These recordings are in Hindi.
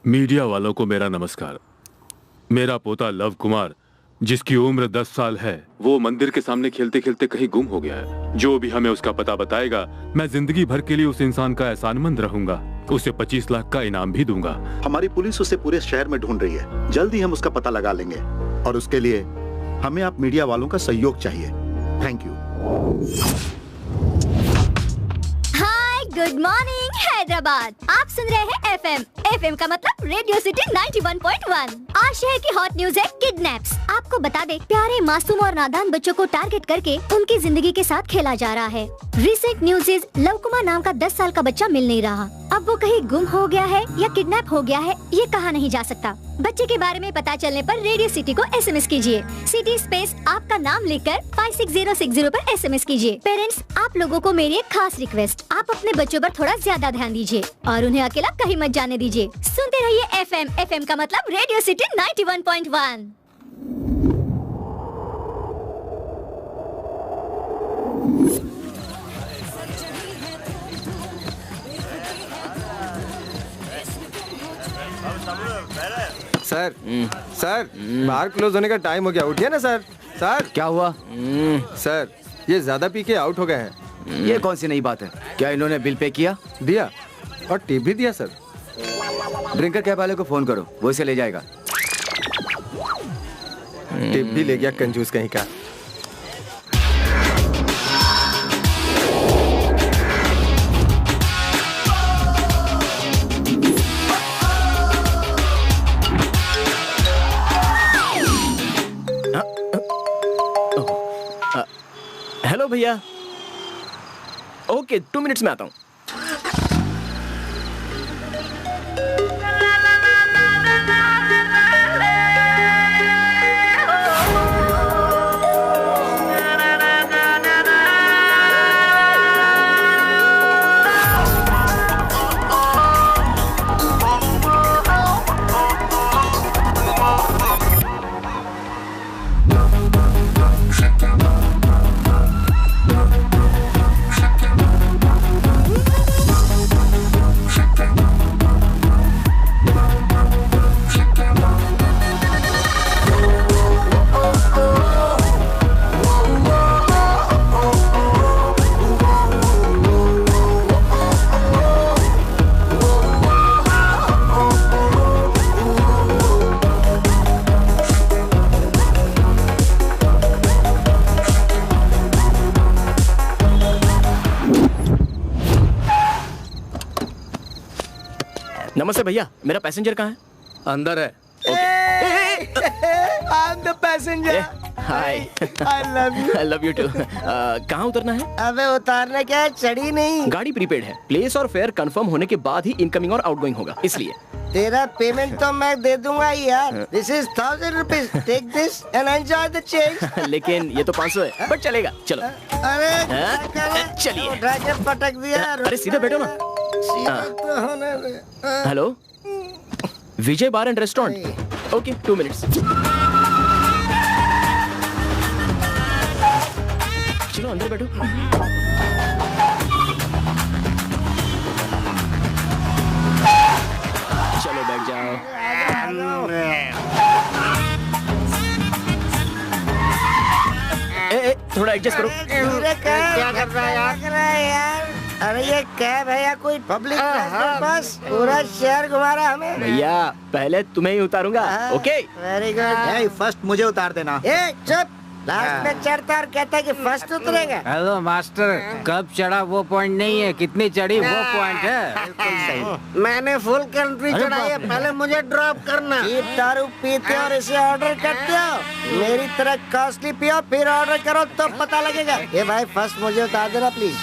मीडिया वालों को मेरा नमस्कार। मेरा पोता लव कुमार, जिसकी उम्र 10 साल है, वो मंदिर के सामने खेलते खेलते कहीं गुम हो गया है। जो भी हमें उसका पता बताएगा, मैं जिंदगी भर के लिए उस इंसान का एहसानमंद रहूंगा। उसे 25 लाख का इनाम भी दूंगा। हमारी पुलिस उसे पूरे शहर में ढूंढ रही है। जल्दी हम उसका पता लगा लेंगे और उसके लिए हमें आप मीडिया वालों का सहयोग चाहिए। Thank you. Good morning Hyderabad. आप सुन रहे हैं एफएम का मतलब रेडियो सिटी 91.1। आज शहर की हॉट न्यूज है किडनैप्स। आपको बता दे, प्यारे मासूम और नादान बच्चों को टारगेट करके उनकी जिंदगी के साथ खेला जा रहा है। Recent news is love Kumar नाम का 10 साल का बच्चा मिल नहीं रहा। अब वो कहीं गुम हो गया है या किडनैप हो गया है, ये कहा नहीं जा सकता। बच्चे के बारे में पता चलने पर रेडियो सिटी को एसएमएस कीजिए। सिटी स्पेस आपका नाम लिखकर 56060 पर एसएमएस कीजिए। पेरेंट्स, आप लोगों को मेरी एक खास रिक्वेस्ट, आप अपने बच्चों पर थोड़ा ज्यादा ध्यान दीजिए और उन्हें अकेला कहीं मत जाने दीजिए। सुनते रहिए एफएम का मतलब रेडियो सिटी 91.1। सर सर बार क्लोज होने का टाइम हो गया, उठिए ना सर। सर क्या हुआ? सर ये ज्यादा पी के आउट हो गए हैं। ये कौन सी नई बात है? क्या इन्होंने बिल पे किया? दिया और टिप भी दिया सर। ड्रिंकर कैब वाले को फोन करो, वो इसे ले जाएगा। टिप भी ले गया कंजूस कहीं का। हेलो भैया। ओके, 2 मिनट्स में आता हूँ। नमस्ते भैया, मेरा पैसेंजर कहाँ है? अंदर है। I'm the passenger. Hi. I love you. I love you too. कहाँ उतरना है? अबे उतारना क्या है, चढ़ी नहीं। गाड़ी प्रीपेड है। प्लेस और फेयर कंफर्म होने के बाद ही इनकमिंग और आउटगोइंग होगा, इसलिए। तेरा पेमेंट तो मैं दे दूंगा यार। This is 1000 rupees. Take this and enjoy the change. लेकिन ये तो 500 है, बट चलेगा। चलो। अरे चलिए। उठा के पटक दिया। अरे सीधे बैठो ना। सीधा तो होने दे। Hello, Vijay bar and restaurant. Okay, 2 minutes. चलो अंदर बैठो। चलो बैठ जाओ। थोड़ा एडजस्ट करो। क्या कर रहा है यार? अरे ये कैब है या कोई पब्लिक ट्रांसपोर्ट बस? पूरा शहर घुमा रहा हमें। भैया पहले तुम्हें ही उतारूंगा। Okay, very good. फर्स्ट मुझे उतार देना। चुप। लास्ट में चढ़ता और कहता है कि फर्स्ट उतरेगा। हेलो मास्टर, कब चढ़ा वो पॉइंट नहीं है, कितनी चढ़ी वो पॉइंट है। बिल्कुल सही। मैंने फुल कंट्री चढ़ाई है, पहले मुझे ड्रॉप करना। चीप दारू पीते और इसे ऑर्डर करते हो। मेरी तरह कॉस्टली पियो फिर ऑर्डर करो तो पता लगेगा। ये भाई फर्स्ट मुझे उतार देना प्लीज।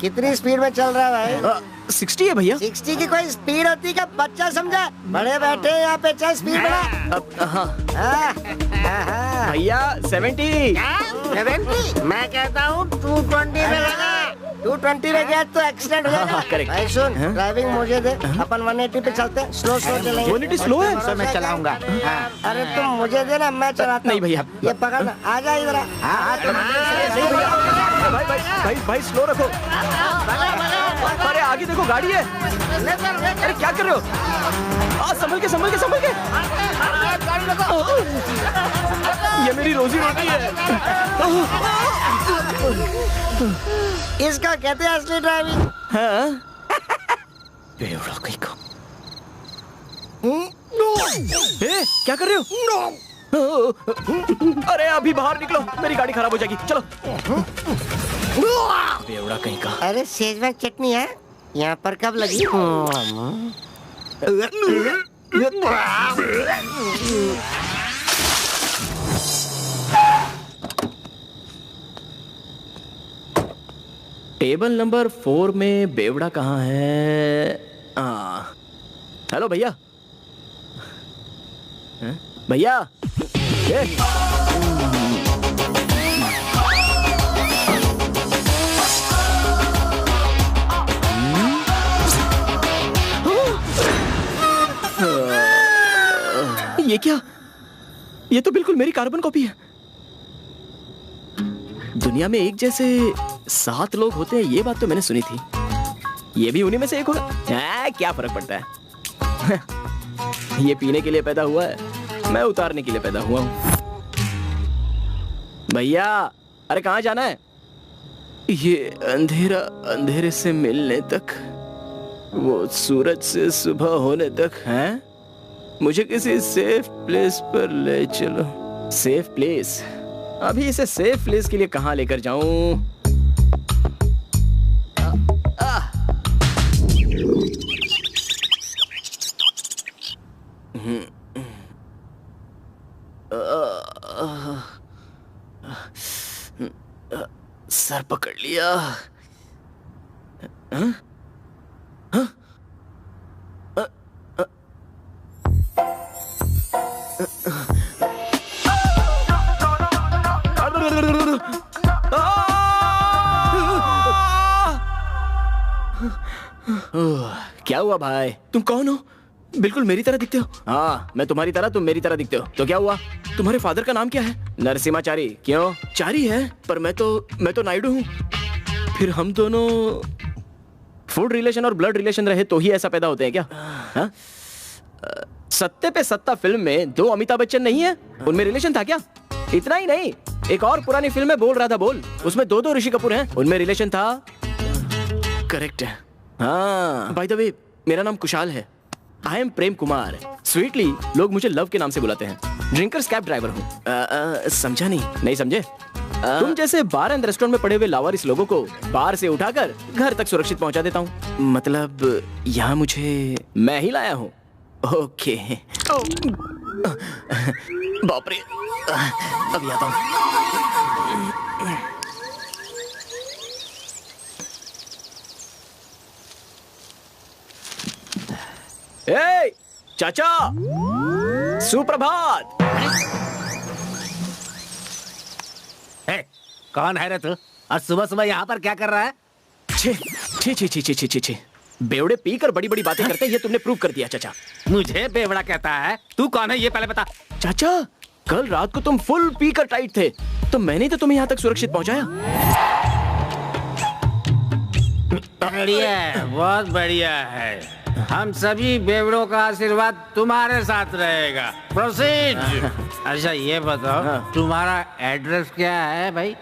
कितनी स्पीड में चल रहा है भाई? 60 है भैया। 60 की कोई स्पीड होती का बच्चा समझा? बड़े बैठे यहाँ पे, चल स्पीड बढ़ा। भैया 70। 70? मैं कहता हूँ 2 220 में लगा। 220 में गया तो एक्सीडेंट हो जाएगा। correct. भाई सुन, ड्राइविंग मुझे दे, अपन 180 पे चलते हैं, स्लो चलेंगे। 180 स्लो है? सर मैं चलाऊंगा। अरे तुम मुझे दे ना, मैं चलाता नहीं भैया। ये पकड़ ना, आ जा इधर। भाई स्लो रखो। अरे आगे देखो गाड़ी है। अरे क्या कर रहे हो? संभल के। ये मेरी रोजी रोटी है। इसका कहते हैं असली ड्राइविंग। हाँ? बेवड़ा कहीं का। क्या कर रहे हो? अरे अभी बाहर निकलो, मेरी गाड़ी खराब हो जाएगी। चलो। बेवड़ा कहीं का। अरे शेजवान चटनी है, यहाँ पर कब लगी? टेबल नंबर 4 में बेवड़ा कहाँ है? हेलो भैया। भैया ये क्या? ये तो बिल्कुल मेरी कार्बन कॉपी है। दुनिया में एक जैसे 7 लोग होते हैं, ये बात तो मैंने सुनी थी। ये भी उन्हीं में से एक होगा। क्या फर्क पड़ता है? ये पीने के लिए पैदा हुआ है, मैं उतारने के लिए पैदा हुआ हूं। भैया अरे कहाँ जाना है? ये अंधेरा अंधेरे से मिलने तक, वो सूरज से सुबह होने तक है। मुझे किसी सेफ प्लेस पर ले चलो। Safe place? अभी इसे सेफ प्लेस के लिए कहाँ लेकर जाऊं? सर पकड़ लिया। हाँ? हाँ? क्या हुआ भाई? तुम कौन हो? बिल्कुल मेरी तरह दिखते हो। हाँ मैं तुम्हारी तरह, तुम मेरी तरह दिखते हो। तो क्या हुआ? तुम्हारे फादर का नाम क्या है? नरसिम्हाचारी। क्यों? चारी है, पर मैं तो नायडू हूँ। फिर हम दोनों फूड रिलेशन और ब्लड रिलेशन रहे तो ही ऐसा पैदा होते हैं क्या? हाँ? सत्ते पे सत्ता फिल्म में 2 अमिताभ बच्चन नहीं है, उनमें रिलेशन था क्या? इतना ही नहीं, एक और पुरानी फिल्म में बोल रहा था बोल, उसमें 2 ऋषि कपूर हैं, उनमें रिलेशन था। करेक्ट है। हाँ बाय द वे मेरा नाम कुशाल है। I am Prem Kumar. Sweetly लोग मुझे लव के नाम से बुलाते हैं। ड्रिंकर्स कैब ड्राइवर हूँ। समझा नहीं समझे? तुम जैसे बार एंड रेस्टोरेंट में पड़े हुए लावारिस लोगों को बार से उठाकर घर तक सुरक्षित पहुंचा देता हूँ। मतलब यहाँ मुझे मैं ही लाया हूँ। ओके। बाप रे, अभी आता हूँ। ए, चाचा सुप्रभात। कौन है रे तू? और सुबह सुबह यहाँ पर क्या कर रहा है? छी बेवड़े पीकर बड़ी बड़ी बातें करते हैं, ये तुमने प्रूव कर दिया चाचा। मुझे बेवड़ा कहता है? तू कौन है ये पहले बता। चाचा कल रात को तुम फुल पीकर टाइट थे, तो मैंने तो तुम्हें यहाँ तक सुरक्षित पहुँचाया। बढ़िया है, बहुत बढ़िया है। हम सभी बेवड़ों का आशीर्वाद तुम्हारे साथ रहेगा। प्रोसीड। अच्छा ये बताओ तुम्हारा एड्रेस क्या है भाई?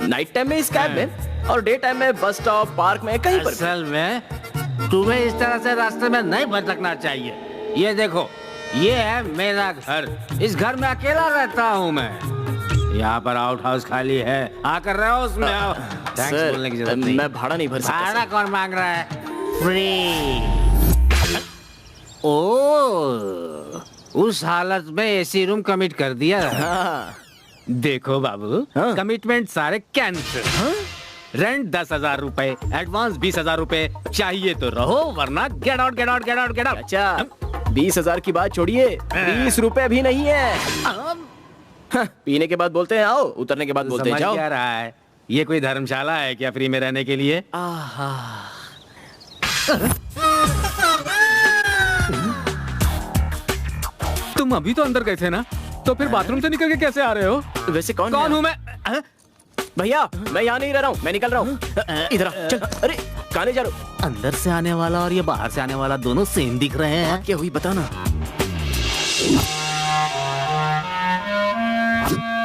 नाइट टाइम में इस कैब में और डे टाइम में बस स्टॉप पार्क में कहीं पर। असल में तुम्हें इस तरह से रास्ते में नहीं भटकना चाहिए। ये देखो ये है मेरा घर, इस घर में अकेला रहता हूँ मैं। यहाँ पर आउट हाउस खाली है, आकर रहो उसमें आओ। सर, बोलने की जरूरत नहीं। मैं भाड़ा नहीं भर सकता। भाड़ा कौन मांग रहा है? फ्री। ओ उस हालत में एसी रूम कमिट कर दिया। हाँ। देखो बाबू, हाँ? कमिटमेंट सारे कैंसिल। हाँ? रेंट 10,000 रुपए, एडवांस 20,000 रुपए। चाहिए तो रहो वरना get out get out get out get out. अच्छा 20,000 की बात छोड़िए, 20 रुपए भी नहीं है। हाँ, पीने के बाद बोलते हैं आओ, उतरने के बाद बोलते हैं जाओ। क्या रहा है? ये कोई धर्मशाला है क्या फ्री में रहने के लिए? आहा। तुम अभी तो अंदर गए थे ना, तो फिर बाथरूम से निकल के कैसे आ रहे हो? वैसे कौन हूँ मैं? भैया मैं यहाँ नहीं रह रहा हूँ, मैं निकल रहा हूँ। इधर आ, चल। अरे कहाँ जा रहे हो? अंदर से आने वाला और ये बाहर से आने वाला दोनों सेम दिख रहे हैं। क्या हुई बताना।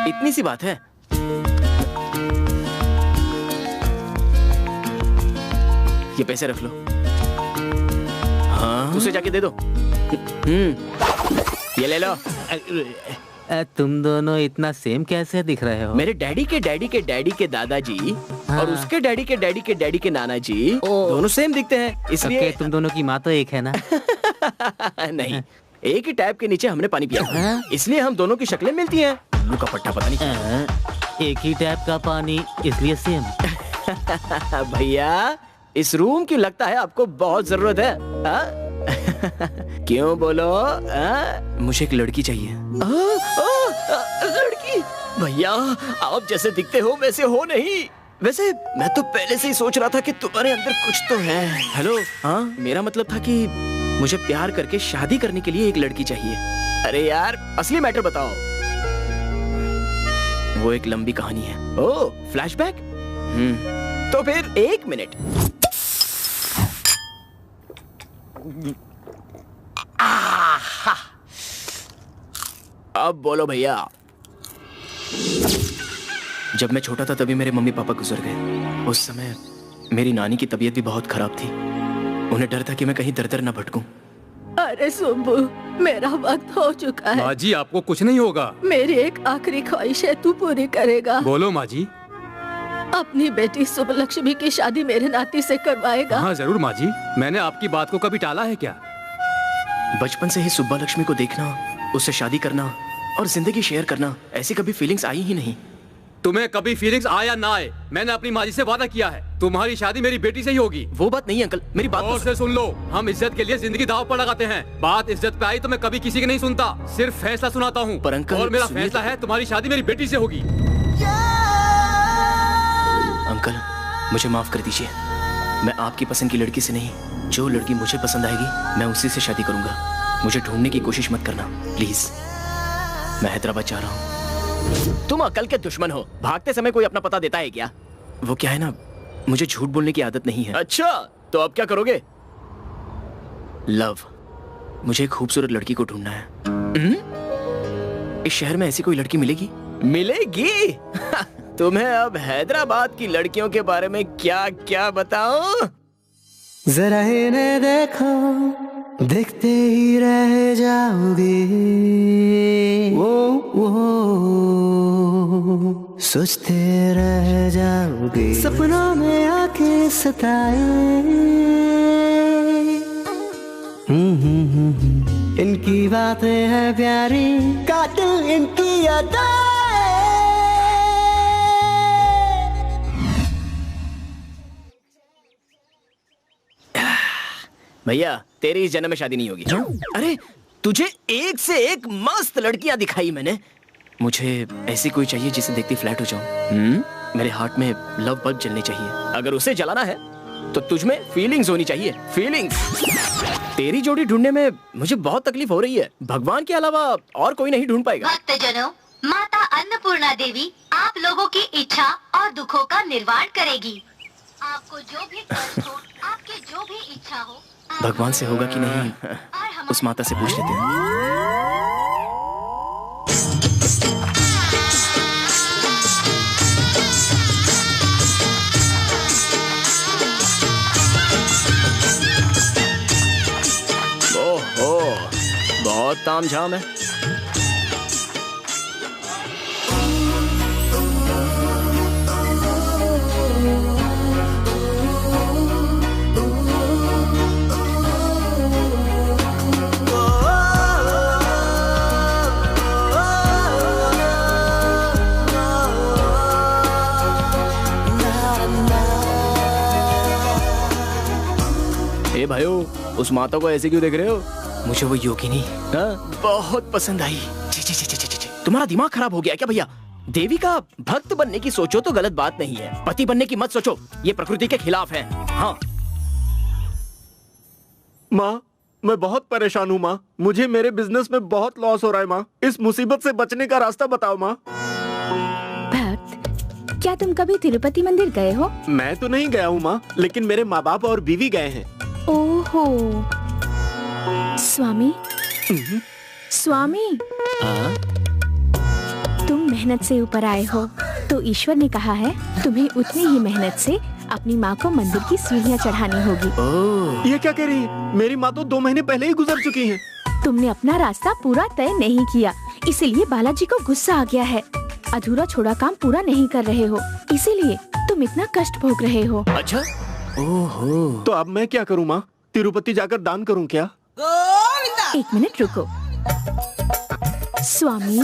इतनी सी बात है। ये पैसे रख लो। हाँ उसे जाके दे दो। ये ले लो। तुम दोनों इतना सेम कैसे दिख रहे हो? मेरे डैडी के डैडी के डैडी के दादाजी और उसके डैडी के डैडी के डैडी के नाना जी दोनों सेम दिखते हैं, इसलिए तुम दोनों की माँ तो एक है ना? नहीं, एक ही टैप के नीचे हमने पानी पिया, इसलिए हम दोनों की शक्लें मिलती हैं। मुंह का पट्टा पता नहीं। एक ही टैप का पानी इसलिए सेम। भैया इस रूम की लगता है आपको बहुत जरूरत है। क्यों बोलो? मुझे एक लड़की चाहिए। लड़की? भैया आप जैसे दिखते हो वैसे हो नहीं। वैसे मैं तो पहले से ही सोच रहा था कि तुम्हारे अंदर कुछ तो है। हेलो, हाँ मेरा मतलब था कि मुझे प्यार करके शादी करने के लिए एक लड़की चाहिए। अरे यार असली मैटर बताओ। वो एक लंबी कहानी है। ओह फ्लैशबैक? तो फिर 1 मिनट। अब बोलो भैया। जब मैं छोटा था तभी मेरे मम्मी पापा गुजर गए। उस समय मेरी नानी की तबीयत भी बहुत खराब थी। उन्हें डर था कि मैं कहीं दर दर न भटकूं। अरे सुब्बू, मेरा वक्त हो चुका है। माँ जी आपको कुछ नहीं होगा। मेरी एक आखिरी ख्वाहिश है, तू पूरी करेगा? बोलो माँ जी। अपनी बेटी सुब्बलक्ष्मी की शादी मेरे नाती से करवाएगा? हाँ जरूर माँ जी, मैंने आपकी बात को कभी टाला है क्या? बचपन से ही सुब्बलक्ष्मी को देखना, उससे शादी करना और जिंदगी शेयर करना, ऐसी कभी फीलिंग्स आई ही नहीं। तुम्हें कभी फीलिंग्स आया ना आए, मैंने अपनी माँ जी से वादा किया है, तुम्हारी शादी मेरी बेटी से ही होगी। वो बात नहीं अंकल, मेरी बात और से सुन लो, हम इज्जत के लिए जिंदगी दांव पर लगाते हैं। बात इज्जत पे आई तो मैं कभी किसी की नहीं सुनता, सिर्फ फैसला सुनाता हूँ। पर अंकल, और मेरा फैसला है तुम्हारी शादी मेरी बेटी से होगी। अंकल मुझे माफ कर दीजिए, मैं आपकी पसंद की लड़की से नहीं, जो लड़की मुझे पसंद आएगी मैं उसी से शादी करूंगा। मुझे ढूंढने की कोशिश मत करना प्लीज। मैं हैदराबाद जा रहा हूँ। तुम अकल के दुश्मन हो, भागते समय कोई अपना पता देता है क्या? वो क्या है ना, मुझे झूठ बोलने की आदत नहीं है। अच्छा तो अब क्या करोगे? लव, मुझे एक खूबसूरत लड़की को ढूंढना है। इस शहर में ऐसी कोई लड़की मिलेगी? मिलेगी? तुम्हें अब हैदराबाद की लड़कियों के बारे में क्या क्या बताऊं? जरा इन्हें देखो, देखते ही रह जाओगे। वो सोचते रह जाओगे, सपनों में आके सताए। इनकी बातें हैं प्यारी, कातिल इनकी अदाएं। भैया तेरी इस जन्म में शादी नहीं होगी। अरे तुझे एक से एक मस्त लड़कियां दिखाई मैंने, मुझे ऐसी कोई चाहिए जिसे देखती फ्लैट हो जाऊं। मेरे हार्ट में लव बल्ब जलनी चाहिए, अगर उसे जलाना है तो तुझमें फीलिंग्स होनी चाहिए, फीलिंग्स। तेरी जोड़ी ढूंढने में मुझे बहुत तकलीफ हो रही है, भगवान के अलावा और कोई नहीं ढूंढ पाएगा। भक्तजनों, माता अन्नपूर्णा देवी आप लोगों की इच्छा और दुखों का निर्वाण करेगी। आपको जो भी कष्ट हो, आपकी जो भी इच्छा हो, भगवान से होगा कि नहीं उस माता से पूछ लेते हैं। ओहो बहुत तामझाम है। ए भाइयों, उस माता को ऐसे क्यों देख रहे हो? मुझे वो योगिनी बहुत पसंद आई। छी छी छी छी छी छी। तुम्हारा दिमाग खराब हो गया क्या भैया? देवी का भक्त बनने की सोचो तो गलत बात नहीं है, पति बनने की मत सोचो, ये प्रकृति के खिलाफ है। हाँ माँ, मैं बहुत परेशान हूँ माँ, मुझे मेरे बिजनेस में बहुत लॉस हो रहा है माँ, इस मुसीबत से बचने का रास्ता बताओ माँ। भक्त, क्या तुम कभी तिरुपति मंदिर गए हो? मैं तो नहीं गया हूँ माँ, लेकिन मेरे माँ बाप और बीवी गए हैं। ओहो, स्वामी स्वामी, तुम मेहनत से ऊपर आए हो, तो ईश्वर ने कहा है तुम्हें उतनी ही मेहनत से अपनी माँ को मंदिर की सीढ़ियाँ चढ़ानी होगी। ये क्या कह रही है? मेरी माँ तो 2 महीने पहले ही गुजर चुकी हैं। तुमने अपना रास्ता पूरा तय नहीं किया, इसीलिए बालाजी को गुस्सा आ गया है। अधूरा छोड़ा काम पूरा नहीं कर रहे हो, इसीलिए तुम इतना कष्ट भोग रहे हो। अच्छा, ओहो। तो अब मैं क्या करूँ माँ? तिरुपति जाकर दान करूँ क्या? 1 मिनट रुको। स्वामी,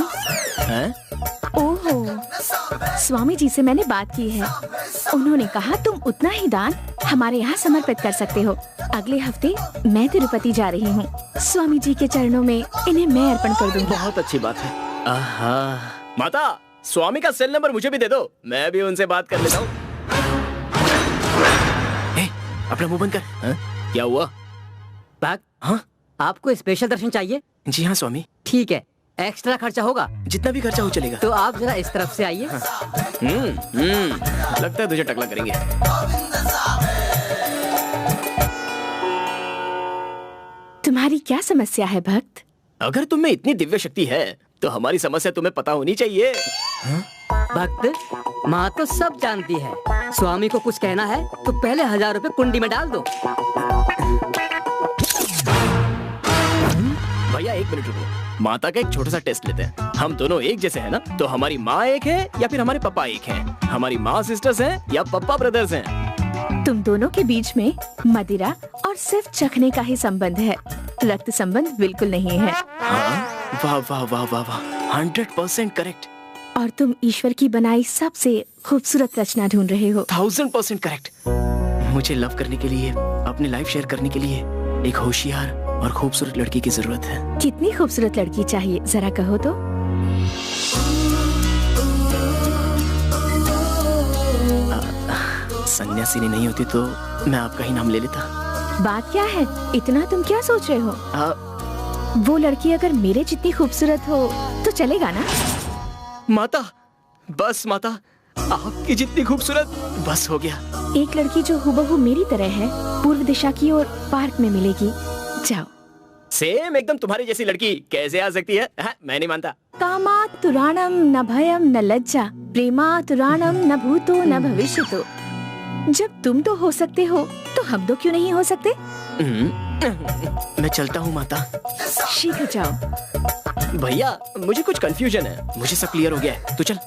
ओहो, स्वामी जी से मैंने बात की है, उन्होंने कहा तुम उतना ही दान हमारे यहाँ समर्पित कर सकते हो। अगले हफ्ते मैं तिरुपति जा रही हूँ, स्वामी जी के चरणों में इन्हें मैं अर्पण कर दूंगी। बहुत अच्छी बात है। आहा। माता, स्वामी का सेल नंबर मुझे भी दे दो, मैं भी उनसे बात कर लेता हूँ। अपना मुंह बंद कर। क्या हुआ? भक्त, हाँ? आपको स्पेशल दर्शन चाहिए? जी हाँ स्वामी। ठीक है, एक्स्ट्रा खर्चा होगा? जितना भी खर्चा हो चलेगा। तो आप जरा इस तरफ से आइए। हाँ। लगता है तुझे टकला करेंगे। तुम्हारी क्या समस्या है भक्त? अगर तुम में इतनी दिव्य शक्ति है तो हमारी समस्या तुम्हें पता होनी चाहिए। भक्त, माँ तो सब जानती है, स्वामी को कुछ कहना है तो पहले 1000 रुपए कुंडी में डाल दो। भैया 1 मिनट रुको, माता का एक छोटा सा टेस्ट लेते हैं। हम दोनों एक जैसे हैं ना? तो हमारी माँ एक है या फिर हमारे पापा एक हैं? हमारी माँ सिस्टर्स हैं या पापा ब्रदर्स हैं? तुम दोनों के बीच में मदिरा और सिर्फ चखने का ही संबंध है, रक्त संबंध बिल्कुल नहीं है। वाह वाह वाह वाह वाह, 100% करेक्ट। और तुम ईश्वर की बनाई सबसे खूबसूरत रचना ढूंढ रहे हो। 1000% करेक्ट। मुझे लव करने के लिए, अपनी लाइफ शेयर करने के लिए एक होशियार और खूबसूरत लड़की की जरूरत है। कितनी खूबसूरत लड़की चाहिए, जरा कहो तो। सन्यासिनी नहीं होती तो मैं आपका ही नाम ले लेता। बात क्या है, इतना तुम क्या सोच रहे हो? वो लड़की अगर मेरे जितनी खूबसूरत हो तो चलेगा ना? माता, बस माता, आपकी जितनी खूबसूरत, बस हो गया। एक लड़की जो हुबहू मेरी तरह है, पूर्व दिशा की ओर पार्क में मिलेगी, जाओ। सेम एकदम तुम्हारी जैसी लड़की कैसे आ सकती है? मैं नहीं मानता। कामातुराणम न भयम न लज्जा, प्रेमातुराणम न भूतो न भविष्यतो। जब तुम तो हो सकते हो तो हम तो क्यों नहीं हो सकते? मैं चलता हूँ माता। शीघ्र जाओ। भैया, मुझे कुछ कंफ्यूजन है, मुझे सब क्लियर हो गया है, तू चल।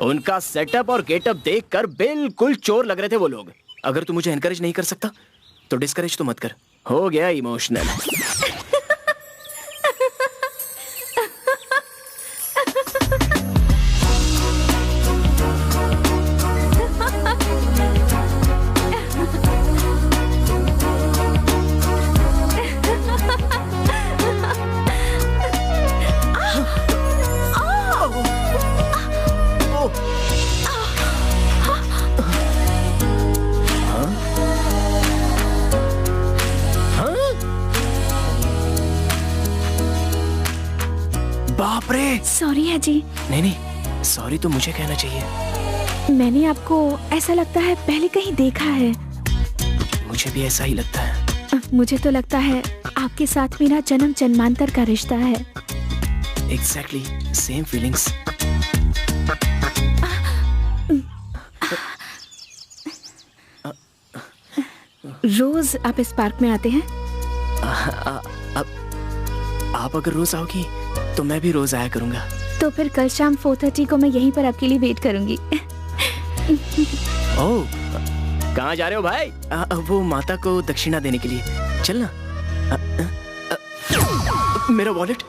उनका सेटअप और गेटअप देखकर बिल्कुल चोर लग रहे थे वो लोग। अगर तू मुझे एनकरेज नहीं कर सकता तो डिस्करेज तो मत कर। हो गया इमोशनल। बाप रे! सॉरी है जी। नहीं, सॉरी तो मुझे कहना चाहिए। मैंने आपको ऐसा लगता है पहले कहीं देखा है। मुझे भी ऐसा ही लगता है। मुझे तो लगता है आपके साथ मेरा जन्म जन्मांतर का रिश्ता है। Exactly, same feelings. रोज आप इस पार्क में आते हैं? आप अगर रोज आओगी तो मैं भी रोज आया करूंगा। तो फिर कल शाम 4:30 को मैं यहीं पर आपके लिए वेट करूंगी। ओह, कहाँ जा रहे हो भाई? वो माता को दक्षिणा देने के लिए। चलना। मेरा वॉलेट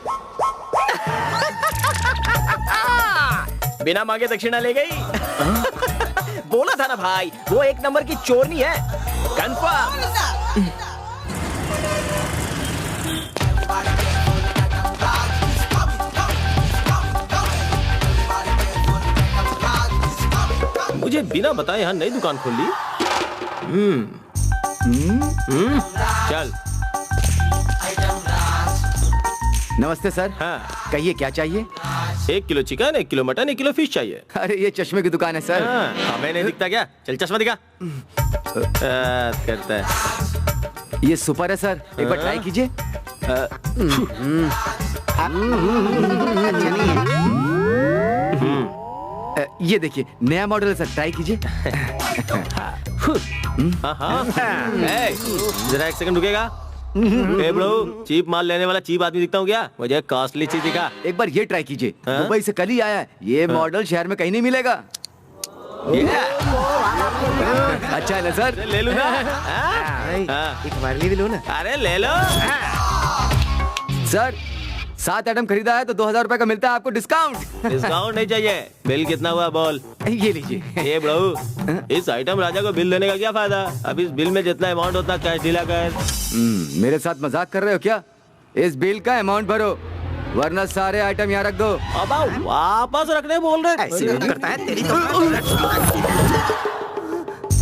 बिना मांगे दक्षिणा ले गई। बोला था ना भाई, वो 1 नंबर की चोरनी है, कंफर्म। बिना बताए यहाँ नई दुकान खोल ली। चल। नमस्ते सर। हाँ कहिए क्या चाहिए? 1 kilo chicken, 1 kilo mutton, 1 kilo fish चाहिए। अरे ये चश्मे की दुकान है सर। हाँ, हमें नहीं दिखता क्या? चल चश्मा दिखा। करता है। ये सुपर है सर, एक बार ट्राई कीजिए। ये देखिए नया मॉडल है सर, ट्राई कीजिए। जरा 1 सेकंड रुकेगा? ए ब्रो, चीप माल लेने वाला चीप आदमी दिखता हूँ क्या? मुझे कॉस्टली चीज दिखा। एक बार ये ट्राई कीजिए, दुबई से कल ही आया है। ये मॉडल शहर में कहीं नहीं मिलेगा। अच्छा है ना सर? ले लूँ ना? एक हमारे लिए भी लो ना। अरे ले लो सर। 7 आइटम खरीदा है तो 2000 रुपए का मिलता है आपको डिस्काउंट। डिस्काउंट नहीं चाहिए। बिल कितना हुआ बोल? ये लीजिए। ये ब्रो, इस आइटम राजा को बिल देने का क्या फायदा? अब इस बिल में जितना अमाउंट होता कैश ढीला कर। मेरे साथ मजाक कर रहे हो क्या? इस बिल का अमाउंट भरो वरना सारे आइटम यहाँ रख दो। अब वापस रखने बोल रहे। ऐसे नहीं करता है तेरी तो।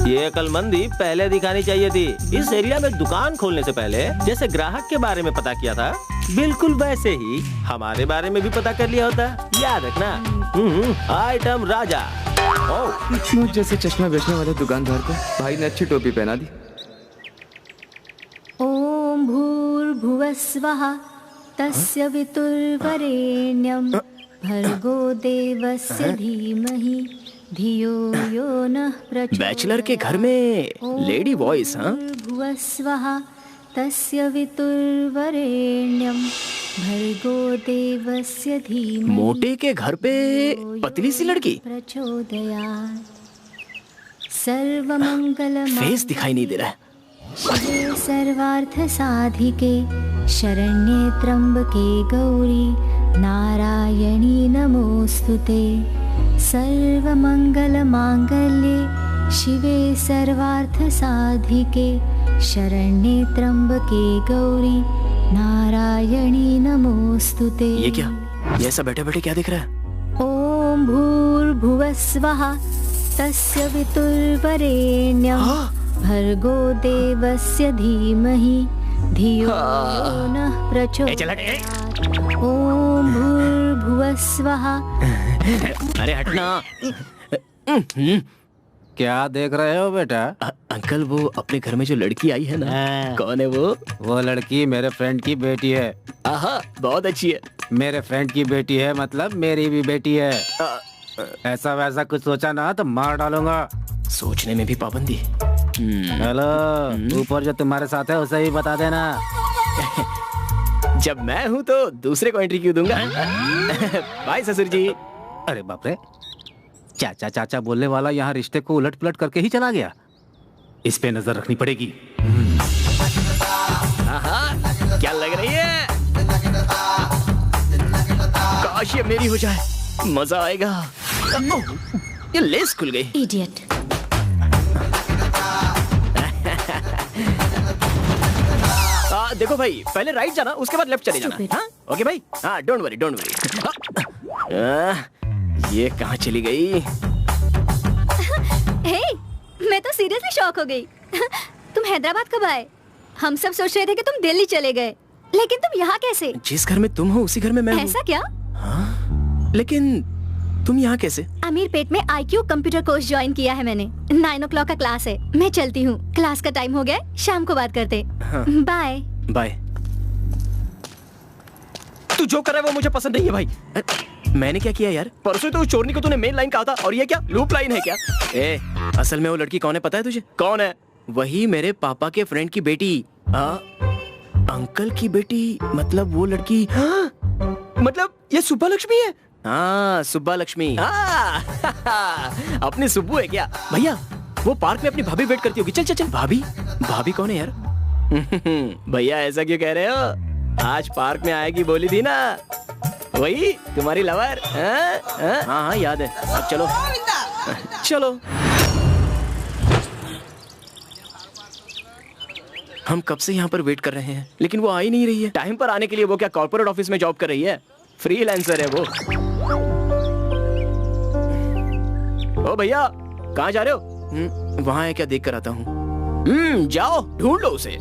ये अक्लमंदी पहले दिखानी चाहिए थी। इस एरिया में दुकान खोलने से पहले जैसे ग्राहक के बारे में पता किया था, बिल्कुल वैसे ही हमारे बारे में भी पता कर लिया होता। याद रखना। आइटम राजा। मुझ जैसे चश्मा बेचने वाले दुकानदार को भाई ने अच्छी टोपी पहना दी। ओम भूर्भुवस्वः तस्य वितुर्वरेण्यं भर्गो देवस्य धीमहि धियो यो नः प्रचोदयात्। बैचलर के घर में लेडी वॉइस। हाँ, भूर्भुवस्वः तस्य वितुर्वरेण्यं भर्गो देवस्य धीमहि मोटे के घर पे पतली सी लड़की। प्रचोदयात्। सर्वमंगल फेस दिखाई नहीं दे रहा है। शिवे सर्वार्थ साधिके शरण्ये त्र्यंबके गौरी नारायणी नमोस्तुते। सर्वमंगल मांगल्ये शिवे सर्वार्थ साधिके शरण्ये त्र्यंबके गौरी नारायणी नमोस्तुते। ये क्या? ये ऐसा बैठे बैठे क्या दिख रहा है? ओम भूर्भुवस्वः तस्य वितुर्वरेण्यं भर्गो देवस्य धीमहि धियो यो नः प्रचोदयात्। ओम भूर्भुवस्वः। अरे हटना। क्या देख रहे हो बेटा? अंकल वो अपने घर में जो लड़की आई है ना, कौन है वो? वो लड़की मेरे फ्रेंड की बेटी है। आहा, बहुत अच्छी है। मेरे फ्रेंड की बेटी है मतलब मेरी भी बेटी है। ऐसा वैसा कुछ सोचा ना तो मार डालूंगा। सोचने में भी पाबंदी। हेलो, ऊपर जो तुम्हारे साथ है उसे ही बता देना। जब मैं हूँ तो दूसरे को एंट्री क्यों दूंगा? बाय ससुर जी। अरे बाप रे, चाचा चाचा बोलने वाला यहाँ रिश्ते को उलट पुलट करके ही चला गया। इस पे नजर रखनी पड़ेगी। क्या लग रही है? काश ये मेरी हो जाए, मजा आएगा। ये लेस खुल गई। इडियट। देखो भाई, पहले राइट जाना, उसके बाद लेफ्ट चले जाना। हाँ? ओके भाई। हाँ, डोंट वरी डोंट वरी। ये कहाँ चली गई? हे, मैं तो सीरियसली शॉक हो गई। तुम हैदराबाद कब आए? हम सब सोच रहे थे कि तुम दिल्ली चले गए, लेकिन तुम यहाँ कैसे? जिस घर में तुम हो उसी घर में मैं हूँ। ऐसा क्या? हाँ? लेकिन तुम यहाँ कैसे? अमीरपेट में IQ कंप्यूटर कोर्स ज्वाइन किया है मैंने। 9 o'clock का क्लास है। मैं चलती हूँ, क्लास का टाइम हो गया है, शाम को बात करते। बाय। बाय। तू जो कर रहा है वो मुझे पसंद नहीं है भाई। मैंने क्या किया यार? परसों तो उस चोरनी को तूने मेन लाइन कहा था और ये क्या लूप लाइन है क्या? असल में वो लड़की कौन है पता है तुझे? कौन है? वही मेरे पापा के फ्रेंड की बेटी। अंकल की बेटी मतलब वो लड़की। मतलब ये सुब्बा लक्ष्मी है। हाँ, सुब्बा लक्ष्मी। अपनी सुब्बू है क्या? भैया वो पार्क में अपनी भाभी वेट करती होगी। चल चल चल। भाभी? भाभी कौन है यार? भैया ऐसा क्यों कह रहे हो? आज पार्क में आएगी बोली थी ना, वही तुम्हारी लवर। हाँ हाँ याद है। अब चलो चलो। हम कब से यहाँ पर वेट कर रहे हैं लेकिन वो आ ही नहीं रही है। टाइम पर आने के लिए वो क्या कॉर्पोरेट ऑफिस में जॉब कर रही है? फ्रीलांसर है वो। ओ भैया कहाँ जा रहे हो? वहाँ है क्या, देख कर आता हूँ। जाओ ढूंढ लो उसे।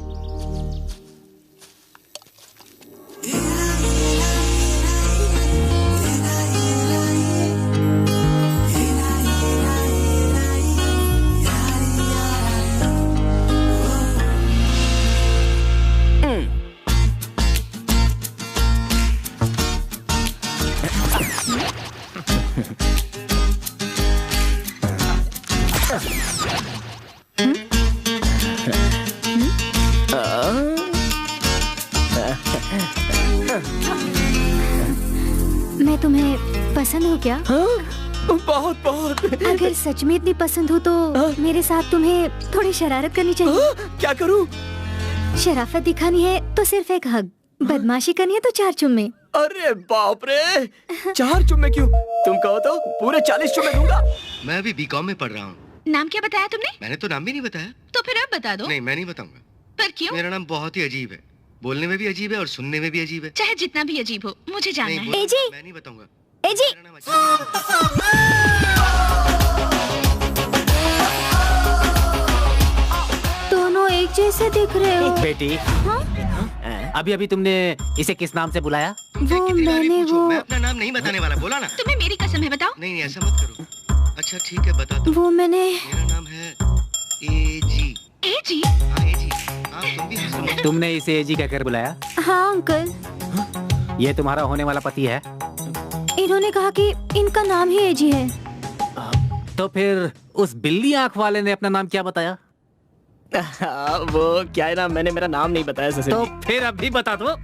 मैं तुम्हें पसंद हूँ क्या? बहुत बहुत। अगर सच में इतनी पसंद हो तो मेरे साथ तुम्हें थोड़ी शरारत करनी चाहिए। क्या करूँ? शराफत दिखानी है तो सिर्फ एक हग, बदमाशी करनी है तो 4 चुम्मे। अरे बाप रे, 4 चुम्मे क्यों? तुम कहो तो पूरे 40 चुम्मे दूंगा। मैं अभी बीकॉम में पढ़ रहा हूँ। नाम क्या बताया तुमने? मैंने तो नाम भी नहीं बताया। तो फिर अब बता दो। नहीं, मैं नहीं बताऊंगा। पर क्यों? मेरा नाम बहुत ही अजीब है, बोलने में भी अजीब है और सुनने में भी अजीब है। चाहे जितना भी अजीब हो, मुझे जानना है। एजी, मैं नहीं बताऊंगा। एजी, दोनों एक जैसे दिख रहे हो। बेटी, अभी अभी तुमने इसे किस नाम से बुलाया? वो मैंने वो मैं अपना नाम नहीं बताने वाला, बोला ना। तुम्हें मेरी कसम है, बताओ। नहीं नहीं, ऐसा मत करो। अच्छा ठीक है, बता दो। वो मैंने मेरा नाम है एजी। एजी? हाँ एजी। हाँ, तुम भी हंसो। तुमने इसे एजी कहकर बुलाया? हाँ अंकल। ये तुम्हारा होने वाला पति है? इन्होंने कहा कि इनका नाम ही एजी है। तो फिर उस बिल्ली आंख वाले ने अपना नाम क्या बताया? वो क्या है ना, मैंने मेरा नाम नहीं बताया ससुर तो जी। फिर अभी बता दो।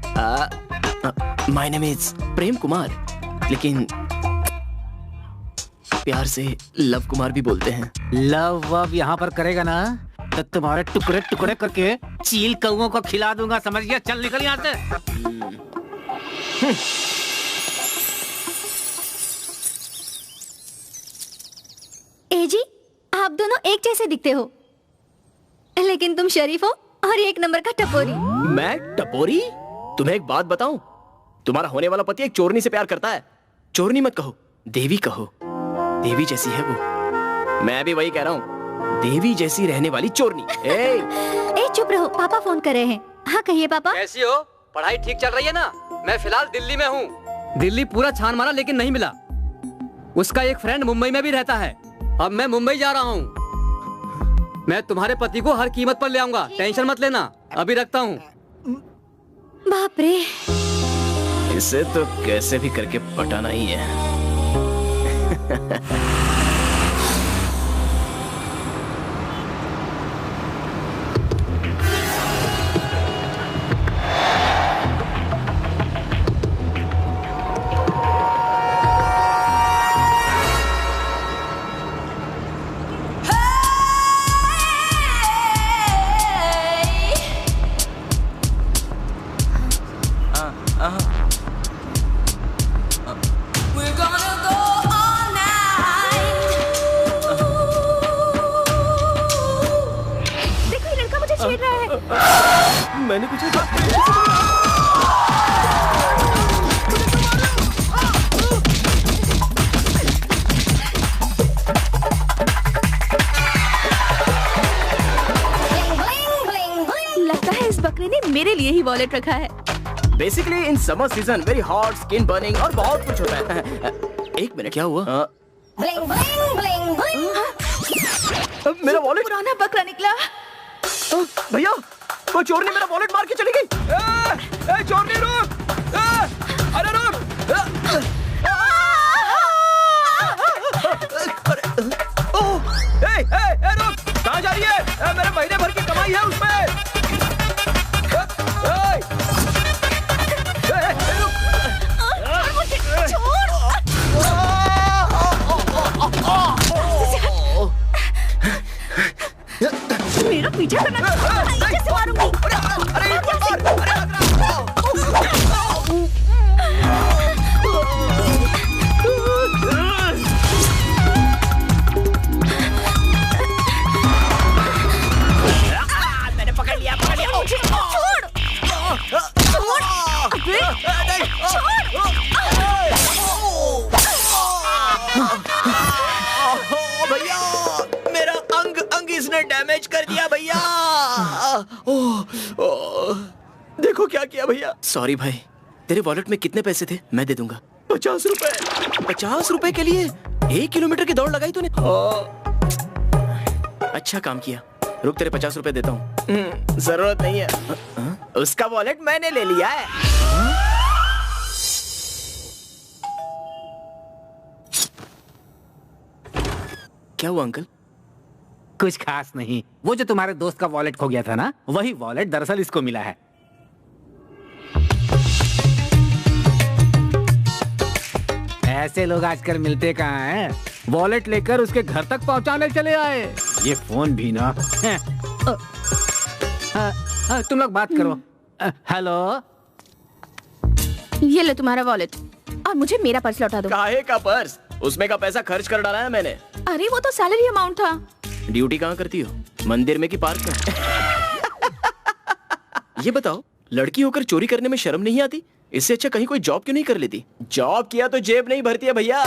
My name is Prem Kumar, लेकिन प्यार से लव कुमार भी बोलते हैं। लव वव यहाँ पर करेगा ना तो तुम्हारे टुकड़े टुकड़े करके चील कौओं को खिला दूंगा, समझ गया? चल निकल यहाँ से। एजी, आप दोनों एक जैसे दिखते हो, लेकिन तुम शरीफ हो और 1 नंबर का टपोरी। मैं टपोरी? तुम्हें एक बात बताऊं, तुम्हारा होने वाला पति एक चोरनी से प्यार करता है। चोरनी मत कहो, देवी कहो। देवी जैसी है वो। मैं भी वही कह रहा हूँ, देवी जैसी रहने वाली चोरनी। ए चुप रहो, पापा फोन कर रहे हैं। हाँ कहिए पापा। कैसी हो? पढ़ाई ठीक चल रही है ना? मैं फिलहाल दिल्ली में हूँ। दिल्ली पूरा छान मारा लेकिन नहीं मिला। उसका एक फ्रेंड मुंबई में भी रहता है। अब मैं मुंबई जा रहा हूँ। मैं तुम्हारे पति को हर कीमत पर ले आऊंगा, टेंशन मत लेना। अभी रखता हूँ। बाप रे, इसे तो कैसे भी करके पटाना ही है। मैंने कुछ लगता है इस बकरे ने मेरे लिए ही वॉलेट रखा है। Basically in summer season very hot, skin burning और बहुत कुछ होता है। एक मिनट, क्या हुआ? मेरा वॉलेट। पुराना बकरा निकला। भैया, वो चोरनी मेरा वॉलेट मार के चली गई। ए चोरनी रुक! अरे रुक! रुक! कहाँ जा रही है? मेरे महीने भर की कमाई है उसमें। मेरा पीछा करना कैसे मारूंगी? अरे देखो क्या किया भैया। सॉरी भाई, तेरे वॉलेट में कितने पैसे थे? मैं दे दूंगा। 50 रुपए। 50 रुपए के लिए 1 किलोमीटर की दौड़ लगाई तूने। अच्छा काम किया। रुक, तेरे 50 रुपए देता हूँ। जरूरत नहीं है, उसका वॉलेट मैंने ले लिया है। क्या हुआ अंकल? कुछ खास नहीं। वो जो तुम्हारे दोस्त का वॉलेट खो गया था ना, वही वॉलेट दरअसल इसको मिला है। ऐसे लोग आजकल मिलते कहाँ हैं? वॉलेट लेकर उसके घर तक पहुंचाने चले आए। ये फोन भी ना। तुम लोग बात करो। हेलो, ये लो तुम्हारा वॉलेट और मुझे मेरा पर्स लौटा दो। काहे का पर्स? उसमें का पैसा खर्च कर डाला है मैंने। अरे वो तो सैलरी अमाउंट था। ड्यूटी कहाँ करती हो, मंदिर में कि पार्क में? ये बताओ, लड़की होकर चोरी करने में शर्म नहीं आती? इससे अच्छा कहीं कोई जॉब क्यों नहीं कर लेती? जॉब किया तो जेब नहीं भरती है भैया।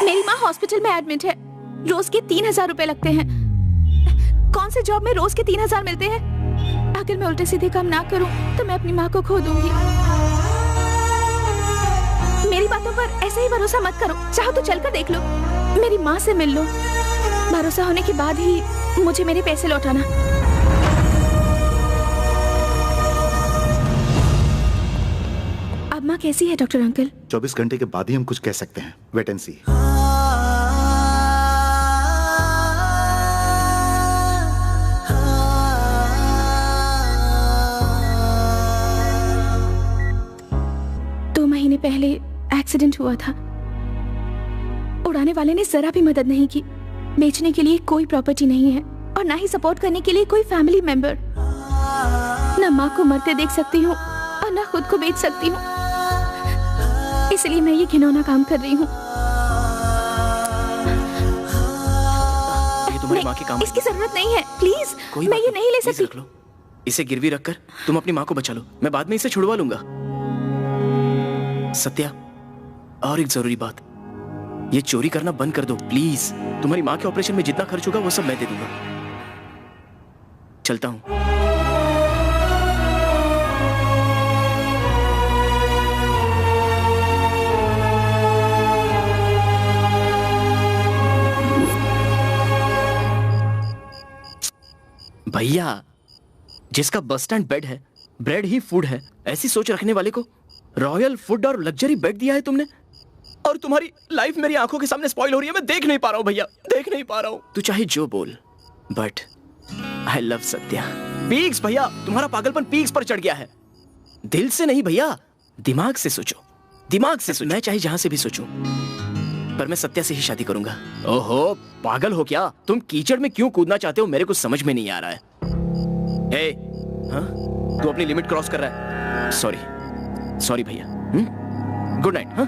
मेरी माँ हॉस्पिटल में एडमिट है, रोज के 3000 रुपए लगते हैं। कौन से जॉब में रोज के 3000 मिलते हैं? अगर मैं उल्टे सीधे काम ना करूं तो मैं अपनी माँ को खो दूंगी। मेरी बातों पर ऐसे ही भरोसा मत करो, चाहो तो चलकर देख लो, मेरी माँ से मिल लो। भरोसा होने के बाद ही मुझे मेरे पैसे लौटाना। अब माँ कैसी है डॉक्टर अंकल? 24 घंटे के बाद ही हम कुछ कह सकते हैं। वेट एंड सी। महीने पहले एक्सीडेंट हुआ था। उड़ाने वाले ने जरा भी मदद नहीं की। बेचने के लिए कोई प्रॉपर्टी नहीं है और ना ही सपोर्ट करने के लिए कोई फैमिली मेंबर। ना माँ को मरते देख सकती हूँ और ना खुद को बेच सकती हूँ, इसलिए मैं ये घिनौना काम कर रही हूँ। माँ के काम इसकी जरूरत नहीं है, प्लीज। मैं ये नहीं ले सकती। रख लो, इसे गिरवी रखकर तुम अपनी माँ को बचा लो, मैं बाद में इसे छुड़वा लूंगा। सत्या, और एक जरूरी बात, ये चोरी करना बंद कर दो प्लीज। तुम्हारी माँ के ऑपरेशन में जितना खर्च होगा वो सब मैं दे दूंगा। चलता हूं। भैया, जिसका बस स्टैंड बेड है, ब्रेड ही फूड है, ऐसी सोच रखने वाले को रॉयल फूड और लग्जरी बेड दिया है तुमने, और तुम्हारी लाइफ मेरी आंखों के सामने स्पॉइल हो रही है। मैं देख नहीं पा रहा हूँ भैया, देख नहीं पा रहा हूँ। तू चाहे जो बोल, but I love Satya. Peaks भैया, तुम्हारा पागलपन पीक्स पर चढ़ गया है। दिल से नहीं भैया, दिमाग से सोचो, दिमाग से सोचो। मैं चाहे जहां से भी सोचूं, पर मैं सत्या से ही शादी करूंगा। ओहो, पागल हो क्या तुम? कीचड़ में क्यों कूदना चाहते हो मेरे को समझ में नहीं आ रहा है। ए, हाँ? तू अपनी लिमिट क्रॉस कर रहा है। सॉरी सॉरी भैया। Good night. हाँ,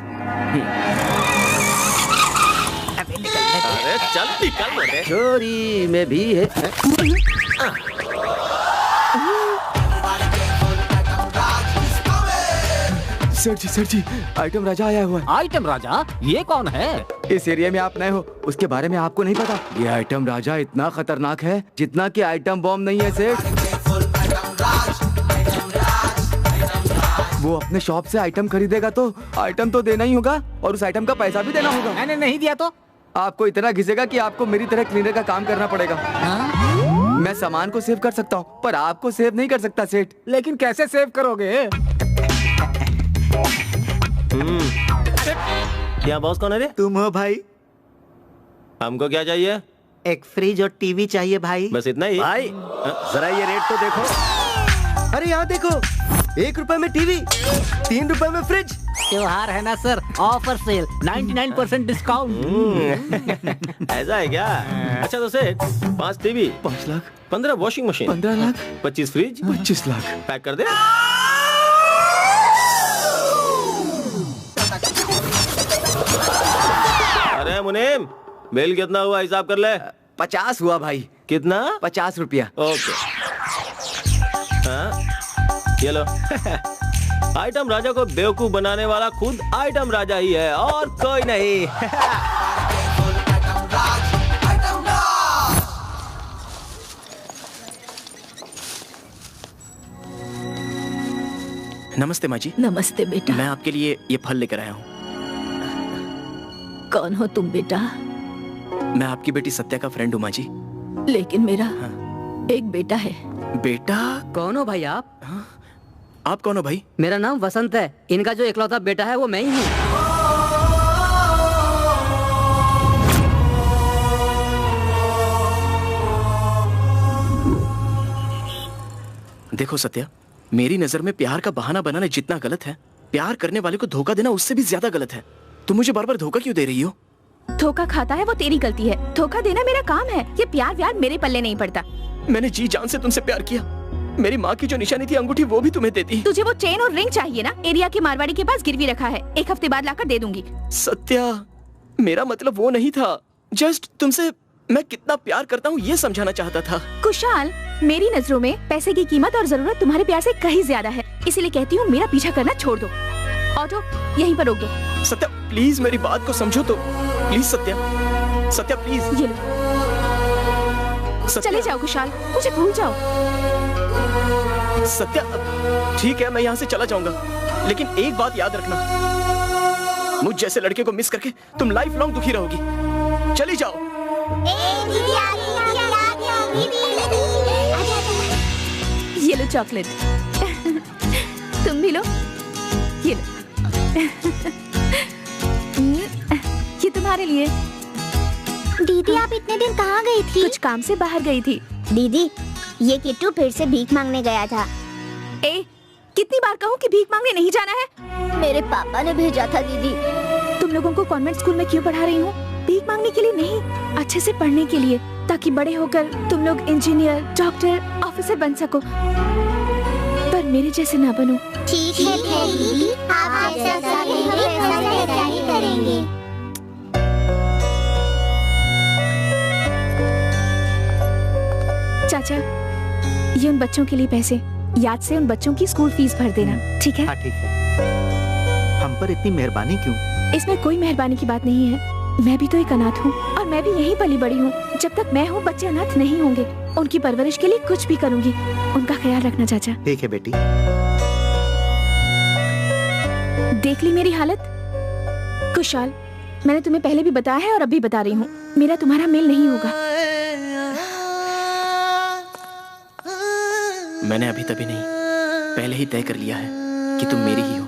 अरे चल निकल बेटे। चोरी में भी है। सर जी, आइटम राजा आया हुआ है। आइटम राजा? ये कौन है? इस एरिया में आप नए हो, उसके बारे में आपको नहीं पता। ये आइटम राजा इतना खतरनाक है जितना कि आइटम बॉम्ब नहीं है सेठ। वो अपने शॉप से आइटम खरीदेगा तो आइटम तो देना ही होगा, और उस आइटम का पैसा भी देना होगा। मैंने नहीं दिया तो? आपको इतना घिसेगा कि आपको मेरी तरह क्लीनर का काम करना पड़ेगा। मैं सामान को सेव कर सकता हूँ, पर आपको सेव नहीं कर सकता सेठ। लेकिन कैसे सेव करोगे? क्या बॉस कौन है रे? तुम हो भाई। हमको क्या चाहिए? एक फ्रिज और टीवी चाहिए भाई। बस इतना ही? भाई जरा ये रेट तो देखो। अरे यहाँ देखो, 1 रुपए में टीवी, 3 रुपए में फ्रिज। त्योहार है ना सर, ऑफर सेल, 99% डिस्काउंट। ऐसा है क्या? अच्छा तो सेठ, 5 TV, 5 lakh, 15 washing machine, 15 lakh, 25 fridge, 25 lakh pack कर दे। अरे मुनीम, बिल कितना हुआ हिसाब कर ले। 50 हुआ भाई। कितना? 50 रुपया। ओके, हाँ ये लो। आइटम राजा को बेवकूफ बनाने वाला खुद आइटम राजा ही है और कोई नहीं। नमस्ते माँ जी। नमस्ते बेटा। मैं आपके लिए ये फल लेकर आया हूँ। कौन हो तुम बेटा? मैं आपकी बेटी सत्या का फ्रेंड हूँ माँ जी। लेकिन मेरा एक बेटा है। बेटा? कौन हो भाई आप? आप कौन हो भाई? मेरा नाम वसंत है। इनका जो इकलौता बेटा है वो मैं ही हूँ। देखो सत्या, मेरी नजर में प्यार का बहाना बनाना जितना गलत है, प्यार करने वाले को धोखा देना उससे भी ज्यादा गलत है। तुम मुझे बार बार धोखा क्यों दे रही हो? धोखा खाता है वो तेरी गलती है, धोखा देना मेरा काम है। ये प्यार व्यार मेरे पल्ले नहीं पड़ता। मैंने जी जान से तुमसे प्यार किया। मेरी माँ की जो निशानी थी अंगूठी, वो भी तुम्हें दे दी। तुझे वो चेन और रिंग चाहिए ना? एरिया के मारवाड़ी के पास गिरवी रखा है, 1 हफ्ते बाद लाकर दे दूंगी। सत्या, मेरा मतलब वो नहीं था। जस्ट तुमसे मैं कितना प्यार करता हूँ ये समझाना चाहता था। कुशाल, मेरी नजरों में पैसे की कीमत और जरूरत तुम्हारे प्यार से कहीं ज्यादा है, इसलिए कहती हूँ मेरा पीछा करना छोड़ दो। ऑटो यहीं पर रोक दो। सत्या प्लीज मेरी बात को समझो तो। Please Satya, Satya please. ये लो। चले जाओ कुशाल, मुझे भूल जाओ। सत्या ठीक है, मैं यहाँ से चला जाऊंगा, लेकिन एक बात याद रखना, मुझ जैसे लड़के को मिस करके तुम लाइफ लॉन्ग दुखी रहोगी। चली जाओ। ये लो चॉकलेट। तुम भी लो। ये लो। ये तुम्हारे लिए। दीदी आप इतने दिन कहाँ गई थी? कुछ काम से बाहर गई थी। दीदी ये किट्टू फिर से भीख मांगने गया था। कितनी बार कहूँ कि भीख मांगने नहीं जाना है? मेरे पापा ने भेजा था दीदी। तुम लोगों को कॉन्वेंट स्कूल में क्यों पढ़ा रही हूँ? भीख मांगने के लिए नहीं, अच्छे से पढ़ने के लिए, ताकि बड़े होकर तुम लोग इंजीनियर, डॉक्टर, ऑफिसर बन सको, पर मेरे जैसे ना बनो। ठीक है दीदी, आप जैसा कहेंगे वैसा ही करेंगे। चाचा, ये उन बच्चों के लिए पैसे, याद से उन बच्चों की स्कूल फीस भर देना, ठीक है? हाँ ठीक है। हम पर इतनी मेहरबानी क्यों? इसमें कोई मेहरबानी की बात नहीं है। मैं भी तो एक अनाथ हूँ और मैं भी यहीं पली बड़ी हूँ। जब तक मैं हूँ बच्चे अनाथ नहीं होंगे। उनकी परवरिश के लिए कुछ भी करूँगी। उनका ख्याल रखना चाचा। ठीक है बेटी। देख ली मेरी हालत? कुशाल, मैंने तुम्हें पहले भी बताया है और अब भी बता रही हूँ, मेरा तुम्हारा मेल नहीं होगा। मैंने अभी तभी नहीं, पहले ही तय कर लिया है कि तुम मेरी ही हो।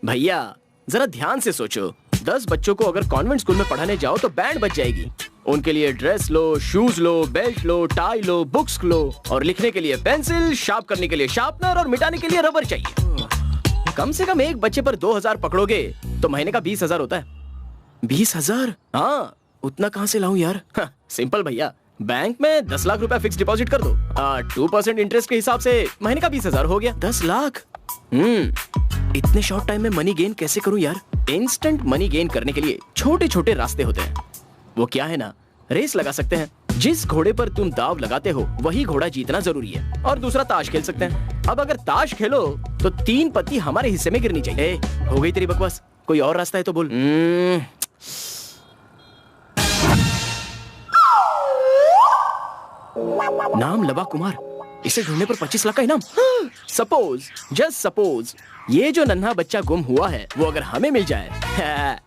भैया जरा ध्यान से सोचो, 10 बच्चों को अगर कॉन्वेंट स्कूल में पढ़ाने जाओ तो बैंड बच जाएगी। उनके लिए ड्रेस लो, शूज लो, बेल्ट लो, टाई लो, बुक्स लो, और लिखने के लिए पेंसिल, शार्प करने के लिए शार्पनर और मिटाने के लिए रबर चाहिए। कम से कम एक बच्चे पर 2000 पकड़ोगे तो महीने का 20,000 होता है। 20,000? हाँ, उतना कहाँ से लाऊं यार? सिंपल भैया, बैंक में 10 लाख रुपया फिक्स डिपॉजिट कर दो। 2% इंटरेस्ट के हिसाब से महीने का 20,000 हो गया। 10 लाख। इतने शॉर्ट टाइम में मनी गेन कैसे करूं यार? इंस्टेंट मनी गेन करने के लिए छोटे छोटे रास्ते होते हैं। वो क्या है ना, रेस लगा सकते हैं। जिस घोड़े पर तुम दाव लगाते हो वही घोड़ा जीतना जरूरी है। और दूसरा ताश खेल सकते हैं। अब अगर ताश खेलो तो 3 पत्ती हमारे हिस्से में गिरनी चाहिए। हो गई तेरी बकवास, कोई और रास्ता है तो बोल। नाम लबा कुमार, इसे ढूंढने पर 25 लाख का इनाम। सपोज, जस्ट सपोज, ये जो नन्हा बच्चा गुम हुआ है वो अगर हमें मिल जाए,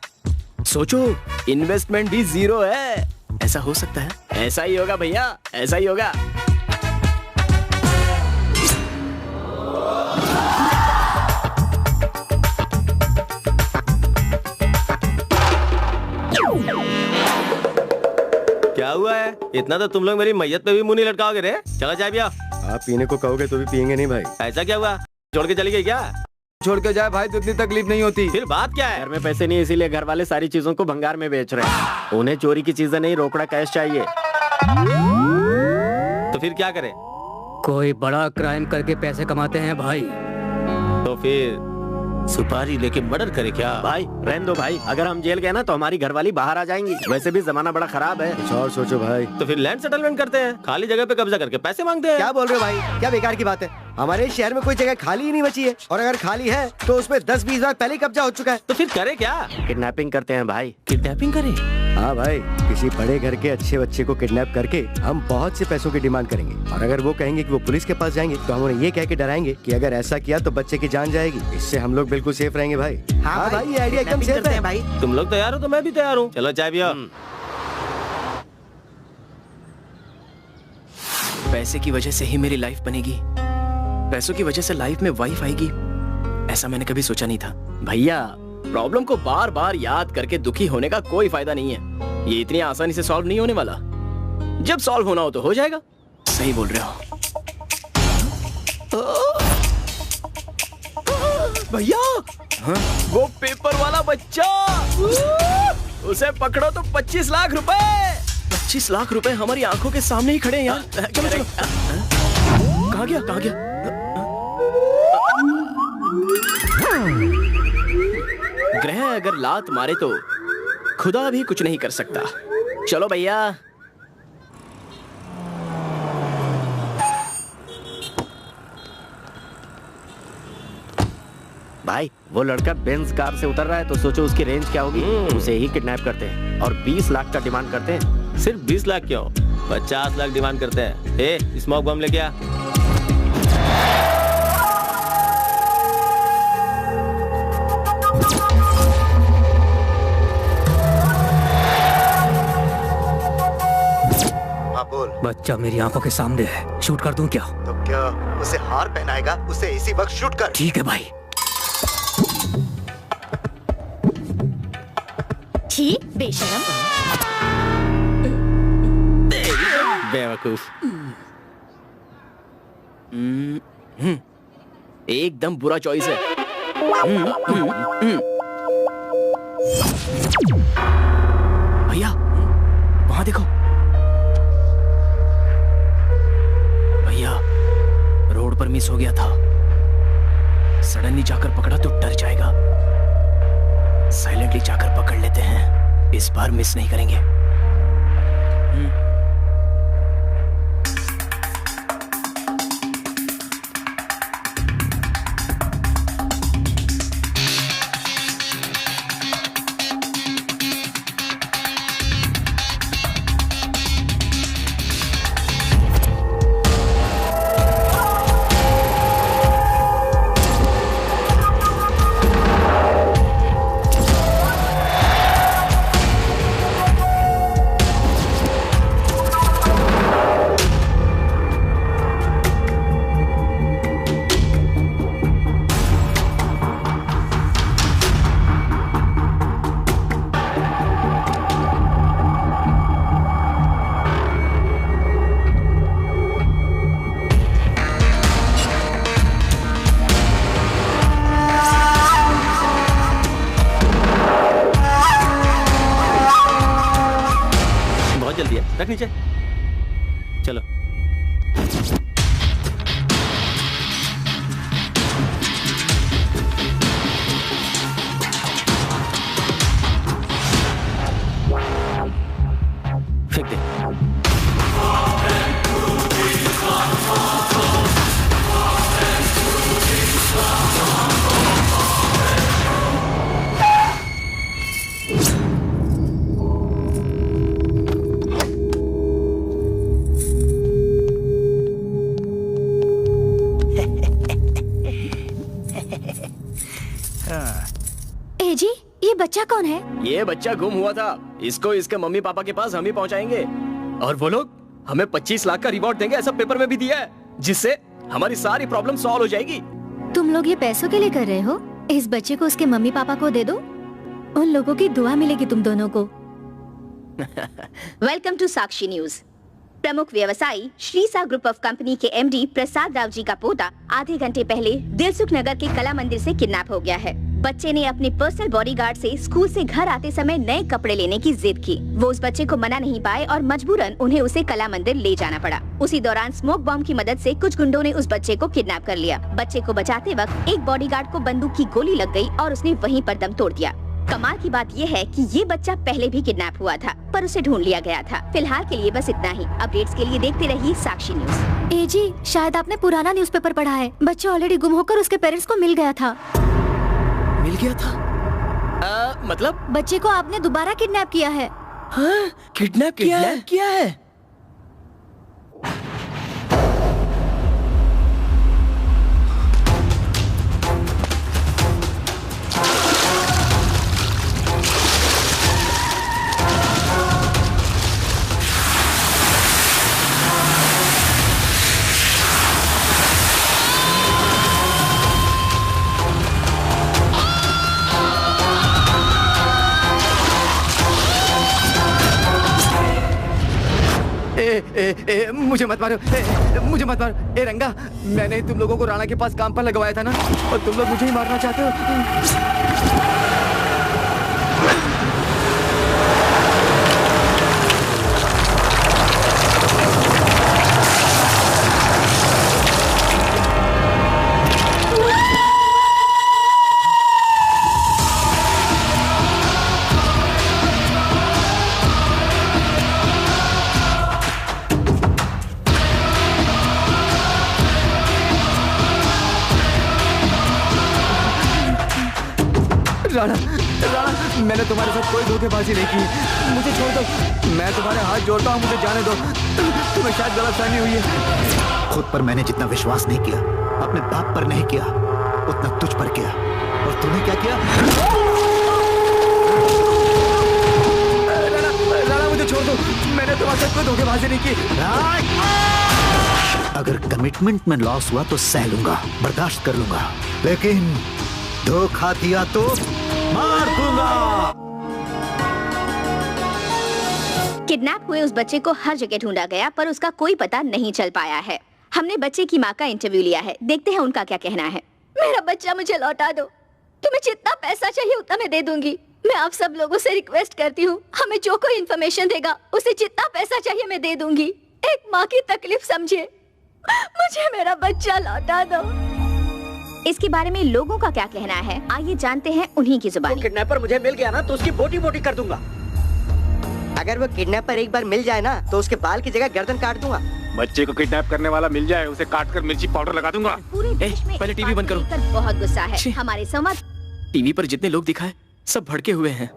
सोचो, इन्वेस्टमेंट भी 0 है। ऐसा हो सकता है? ऐसा ही होगा भैया, ऐसा ही होगा। क्या हुआ है? इतना तो तुम लोग मेरी मैयत पे भी मुंह नहीं लटकाओगे रे। चला जाए भैया। आप पीने को कहोगे तो भी पियेंगे नहीं भाई। ऐसा क्या हुआ? छोड़ के चली गई क्या? छोड़ के जाए भाई तो इतनी तकलीफ नहीं होती। फिर बात क्या है? घर में पैसे नहीं, इसीलिए घर वाले सारी चीजों को भंगार में बेच रहे हैं। उन्हें चोरी की चीजें नहीं, रोकड़ा कैश चाहिए। तो फिर क्या करें? कोई बड़ा क्राइम करके पैसे कमाते हैं भाई। तो फिर सुपारी लेके मर्डर करे क्या? भाई रहने दो भाई, अगर हम जेल गए ना तो हमारी घरवाली बाहर आ जाएंगी। वैसे भी जमाना बड़ा खराब है। कुछ और सोचो भाई। तो फिर लैंड सेटलमेंट करते हैं, खाली जगह पे कब्जा करके पैसे मांगते हैं। क्या बोल रहे हो भाई, क्या बेकार की बात है। हमारे शहर में कोई जगह खाली ही नहीं बची है, और अगर खाली है तो उसमें 10-20 बार पहले ही कब्जा हो चुका है। तो फिर करे क्या? किडनैपिंग करते हैं भाई। किडनैपिंग करें? हाँ भाई, किसी बड़े घर के अच्छे बच्चे को किडनैप करके हम बहुत से पैसों की डिमांड करेंगे, और अगर वो कहेंगे कि वो पुलिस के पास जाएंगे तो हम उन्हें ये कह के डराएंगे कि अगर ऐसा किया तो बच्चे की जान जाएगी। इससे हम लोग बिल्कुल सेफ रहेंगे भाई। हाँ भाई, ये आइडिया एकदम सेफ है भाई। तुम लोग तैयार हो तो मैं भी तैयार हूँ। चलो चाय पियो। पैसे की वजह से ही मेरी लाइफ बनेगी, पैसों की वजह से लाइफ में वाइफ आएगी, ऐसा मैंने कभी सोचा नहीं था। भैया प्रॉब्लम को बार बार याद करके दुखी होने का कोई फायदा नहीं है। ये इतनी आसानी से सॉल्व नहीं होने वाला। जब सॉल्व होना हो तो हो जाएगा। सही बोल रहे हो भैया। वो पेपर वाला बच्चा, उसे पकड़ो तो 25 लाख रुपए। 25 लाख रुपए हमारी आंखों के सामने ही खड़े हैं यार। चलो चलो। कहाँ गया, कहाँ गया? ग्रह अगर लात मारे तो खुदा भी कुछ नहीं कर सकता। चलो भैया। भाई वो लड़का बेंज कार से उतर रहा है तो सोचो उसकी रेंज क्या होगी। उसे ही किडनैप करते हैं और 20 लाख का डिमांड करते हैं। सिर्फ 20 लाख क्यों, 50 लाख डिमांड करते हैं। ए, स्मोक बम लेके आ। बच्चा मेरी आंखों के सामने है, शूट कर दूं क्या? तो क्या उसे हार पहनाएगा? उसे इसी वक्त शूट कर। ठीक है भाई। ठीक बेशरम। बेवकूफ। एकदम बुरा चॉइस है। भैया वहां देखो। भैया रोड पर मिस हो गया था, सडनली जाकर पकड़ा तो डर जाएगा। साइलेंटली जाकर पकड़ लेते हैं, इस बार मिस नहीं करेंगे। रख नीचे। चलो फेंक दे। जी ये बच्चा कौन है? ये बच्चा गुम हुआ था, इसको इसके मम्मी पापा के पास हम ही पहुंचाएंगे और वो लोग हमें 25 लाख का रिवॉर्ड देंगे, ऐसा पेपर में भी दिया है, जिससे हमारी सारी प्रॉब्लम सॉल्व हो जाएगी। तुम लोग ये पैसों के लिए कर रहे हो? इस बच्चे को उसके मम्मी पापा को दे दो, उन लोगों की दुआ मिलेगी तुम दोनों को। Welcome to Sakshi news. प्रमुख व्यवसायी श्रीसा ग्रुप ऑफ कंपनी के एमडी प्रसाद राव जी का पोता आधे घंटे पहले दिलसुख नगर के कला मंदिर से किडनैप हो गया है। बच्चे ने अपने पर्सनल बॉडीगार्ड से स्कूल से घर आते समय नए कपड़े लेने की जिद की। वो उस बच्चे को मना नहीं पाए और मजबूरन उन्हें उसे कला मंदिर ले जाना पड़ा। उसी दौरान स्मोक बॉम्ब की मदद से कुछ गुंडों ने उस बच्चे को किडनैप कर लिया। बच्चे को बचाते वक्त एक बॉडीगार्ड को बंदूक की गोली लग गई और उसने वहीं पर दम तोड़ दिया। कमाल की बात यह है कि ये बच्चा पहले भी किडनैप हुआ था, पर उसे ढूंढ लिया गया था। फिलहाल के लिए बस इतना ही। अपडेट्स के लिए देखते रहिए साक्षी न्यूज। ए जी, शायद आपने पुराना न्यूज़पेपर पढ़ा है। बच्चा ऑलरेडी गुम होकर उसके पेरेंट्स को मिल गया था। मिल गया था? मतलब बच्चे को आपने दोबारा किडनैप किया है। हाँ, किडनैप किया है। मुझे मत मारो, मुझे मत मारो। ए रंगा, मैंने तुम लोगों को राणा के पास काम पर लगवाया था ना, और तुम लोग मुझे ही मारना चाहते हो। राणा, मैंने तुम्हारे साथ कोई धोखेबाजी नहीं की। मुझे छोड़ दो, मैं तुम्हारे हाथ जोड़ता हूँ, मुझे जाने दो। तुम्हें शायद गलतफहमी हुई है। खुद पर मैंने जितना विश्वास नहीं किया, अपने बाप पर नहीं किया, उतना तुझ पर किया। और तूने क्या किया? राणा, मुझे छोड़ दो, मैंने तुम्हारे साथ कोई धोखेबाजी नहीं की। अगर कमिटमेंट में लॉस हुआ तो सह लूंगा, बर्दाश्त कर लूंगा, लेकिन धोखा दिया तो मार दूंगा। किडनैप हुए उस बच्चे को हर जगह ढूंढा गया, पर उसका कोई पता नहीं चल पाया है। हमने बच्चे की माँ का इंटरव्यू लिया है, देखते हैं उनका क्या कहना है। मेरा बच्चा मुझे लौटा दो। तुम्हें जितना पैसा चाहिए उतना मैं दे दूंगी। मैं आप सब लोगों से रिक्वेस्ट करती हूँ, हमें जो कोई इन्फॉर्मेशन देगा उसे जितना पैसा चाहिए मैं दे दूंगी। एक माँ की तकलीफ समझिए, मुझे मेरा बच्चा लौटा दो। इसके बारे में लोगों का क्या कहना है, आइए जानते हैं उन्हीं की जुबानी। किडनैपर मुझे मिल गया ना तो उसकी बोटी बोटी कर दूंगा। अगर वो किडनैपर एक बार मिल जाए ना तो उसके बाल की जगह गर्दन काट दूंगा। बच्चे को किडनैप करने वाला मिल जाए, उसे काटकर मिर्ची पाउडर लगा दूंगा। पूरे देश में पहले टीवी बंद करो। बहुत गुस्सा है। हमारे संवाद टीवी पर जितने लोग दिखाए सब भड़के हुए हैं।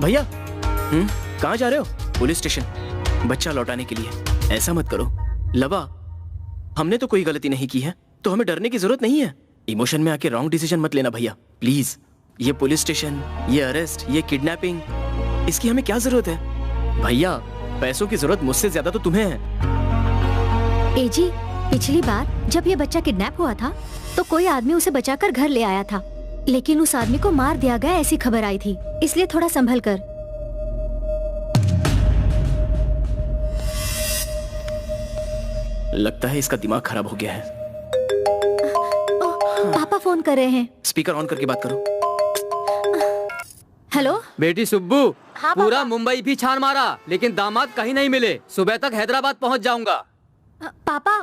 भैया, कहाँ जा रहे हो? पुलिस स्टेशन, बच्चा लौटाने के लिए। ऐसा मत करो लवा, हमने तो कोई गलती नहीं की है, तो हमें डरने की जरूरत नहीं है। इमोशन में आके रॉन्ग डिसीजन मत लेना भैया, प्लीज। ये पुलिस स्टेशन, ये अरेस्ट, ये किडनैपिंग, इसकी हमें क्या जरूरत है? भैया, पैसों की जरूरत मुझसे ज्यादा तो तुम्हें है। ए जी, पिछली बार जब ये बच्चा किडनैप हुआ था तो कोई आदमी उसे बचाकर घर ले आया था, लेकिन उस आदमी को मार दिया गया ऐसी खबर आई थी, इसलिए थोड़ा संभल कर। लगता है इसका दिमाग खराब हो गया है। पापा फोन कर रहे हैं। स्पीकर ऑन करके बात करो। हेलो बेटी सुब्बू, हाँ, पूरा मुंबई भी छान मारा लेकिन दामाद कहीं नहीं मिले। सुबह तक हैदराबाद पहुंच जाऊंगा। पापा,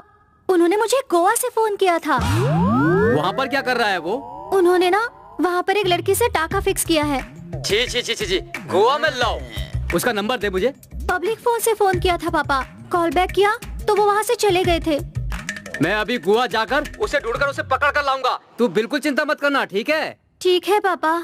उन्होंने मुझे गोवा से फोन किया था। वहाँ पर क्या कर रहा है वो? उन्होंने ना वहाँ पर एक लड़की से टाका फिक्स किया है। छी छी छी छी छी, गोवा में लाओ। उसका नंबर दे मुझे। पब्लिक फोन से फोन किया था पापा, कॉल बैक किया तो वो वहाँ से चले गए थे। मैं अभी गोवा जाकर उसे ढूंढकर उसे पकड़ कर लाऊंगा। तू बिल्कुल चिंता मत करना, ठीक है? ठीक है पापा।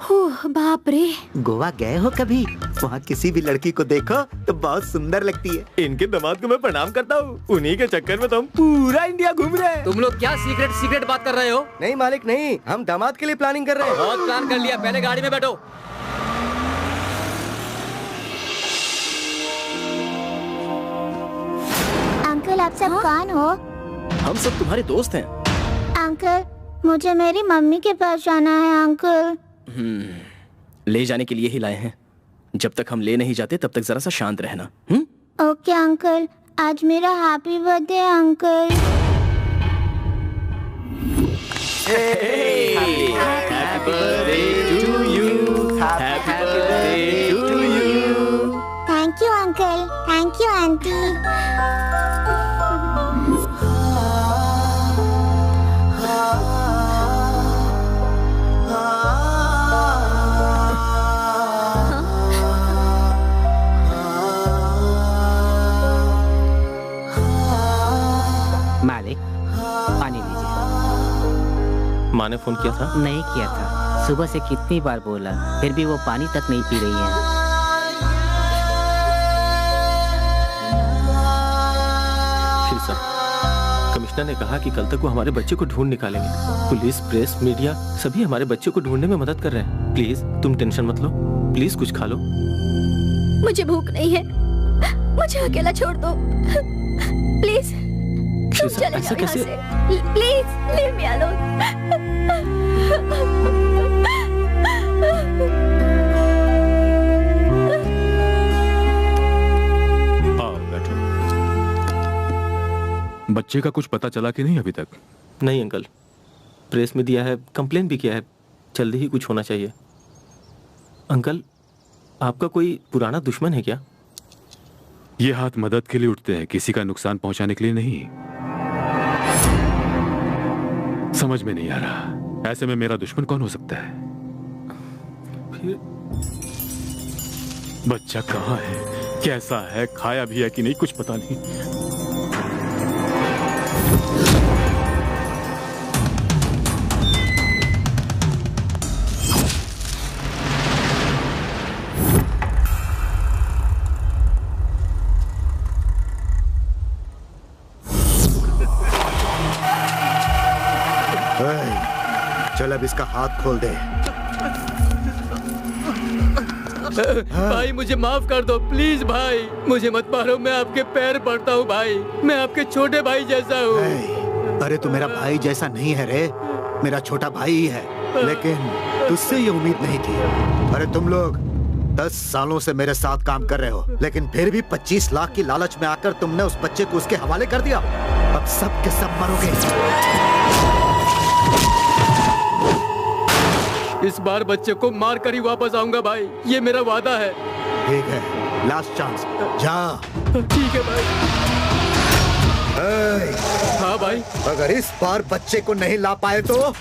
बाप रे। गोवा गए हो कभी? वहाँ किसी भी लड़की को देखो तो बहुत सुंदर लगती है। इनके दामाद को मैं प्रणाम करता हूँ, उन्हीं के चक्कर में तो हम पूरा इंडिया घूम रहे हैं। तुम लोग क्या सीक्रेट बात कर रहे हो? नहीं मालिक नहीं, हम दामाद के लिए प्लानिंग कर रहे हैं। बहुत प्लान कर लिया, पहले गाड़ी में बैठो। अंकल, आप सब कौन हो? हम सब तुम्हारे दोस्त हैं। अंकल, मुझे मेरी मम्मी के पास जाना है अंकल। ले जाने के लिए ही लाए हैं। जब तक हम ले नहीं जाते तब तक जरा सा शांत रहना। ओके अंकल, आज मेरा happy birthday uncle. Happy birthday to you, happy birthday to you. Thank you uncle, thank you aunty. मालिक, पानी लीजिए। माँ ने फोन किया था? नहीं किया था। सुबह से कितनी बार बोला, फिर भी वो पानी तक नहीं पी रही है। शिल्पा, कमिश्नर ने कहा कि कल तक वो हमारे बच्चे को ढूंढ निकालेंगे। पुलिस, प्रेस, मीडिया सभी हमारे बच्चे को ढूंढने में मदद कर रहे हैं। प्लीज तुम टेंशन मत लो, प्लीज कुछ खा लो। मुझे भूख नहीं है, मुझे अकेला छोड़ दो प्लीज। तुम चले जाओ यहाँ से। Please leave me alone. आओ बैठो। बच्चे का कुछ पता चला कि नहीं अभी तक? नहीं अंकल, प्रेस में दिया है, कंप्लेन भी किया है, जल्दी ही कुछ होना चाहिए। अंकल, आपका कोई पुराना दुश्मन है क्या? ये हाथ मदद के लिए उठते हैं, किसी का नुकसान पहुंचाने के लिए नहीं। समझ में नहीं आ रहा, ऐसे में मेरा दुश्मन कौन हो सकता है? फिर बच्चा कहाँ है, कैसा है, खाया भी है कि नहीं, कुछ पता नहीं। चल अब इसका हाथ खोल दे। भाई मुझे माफ कर दो प्लीज भाई, मुझे मत मारो, मैं आपके पैर पड़ता हूँ भाई, मैं आपके छोटे भाई जैसा हूँ। अरे तू मेरा भाई जैसा नहीं है रे, मेरा छोटा भाई ही है, लेकिन तुझसे ये उम्मीद नहीं थी। अरे तुम लोग 10 सालों से मेरे साथ काम कर रहे हो, लेकिन फिर भी 25 लाख की लालच में आकर तुमने उस बच्चे को उसके हवाले कर दिया। अब सब के सब मरोगे। इस बार बच्चे को मार कर ही वापस आऊंगा भाई, ये मेरा वादा है। ठीक है, लास्ट चांस, जा। ठीक है भाई। हाँ भाई। अगर इस बार बच्चे को नहीं ला पाए तो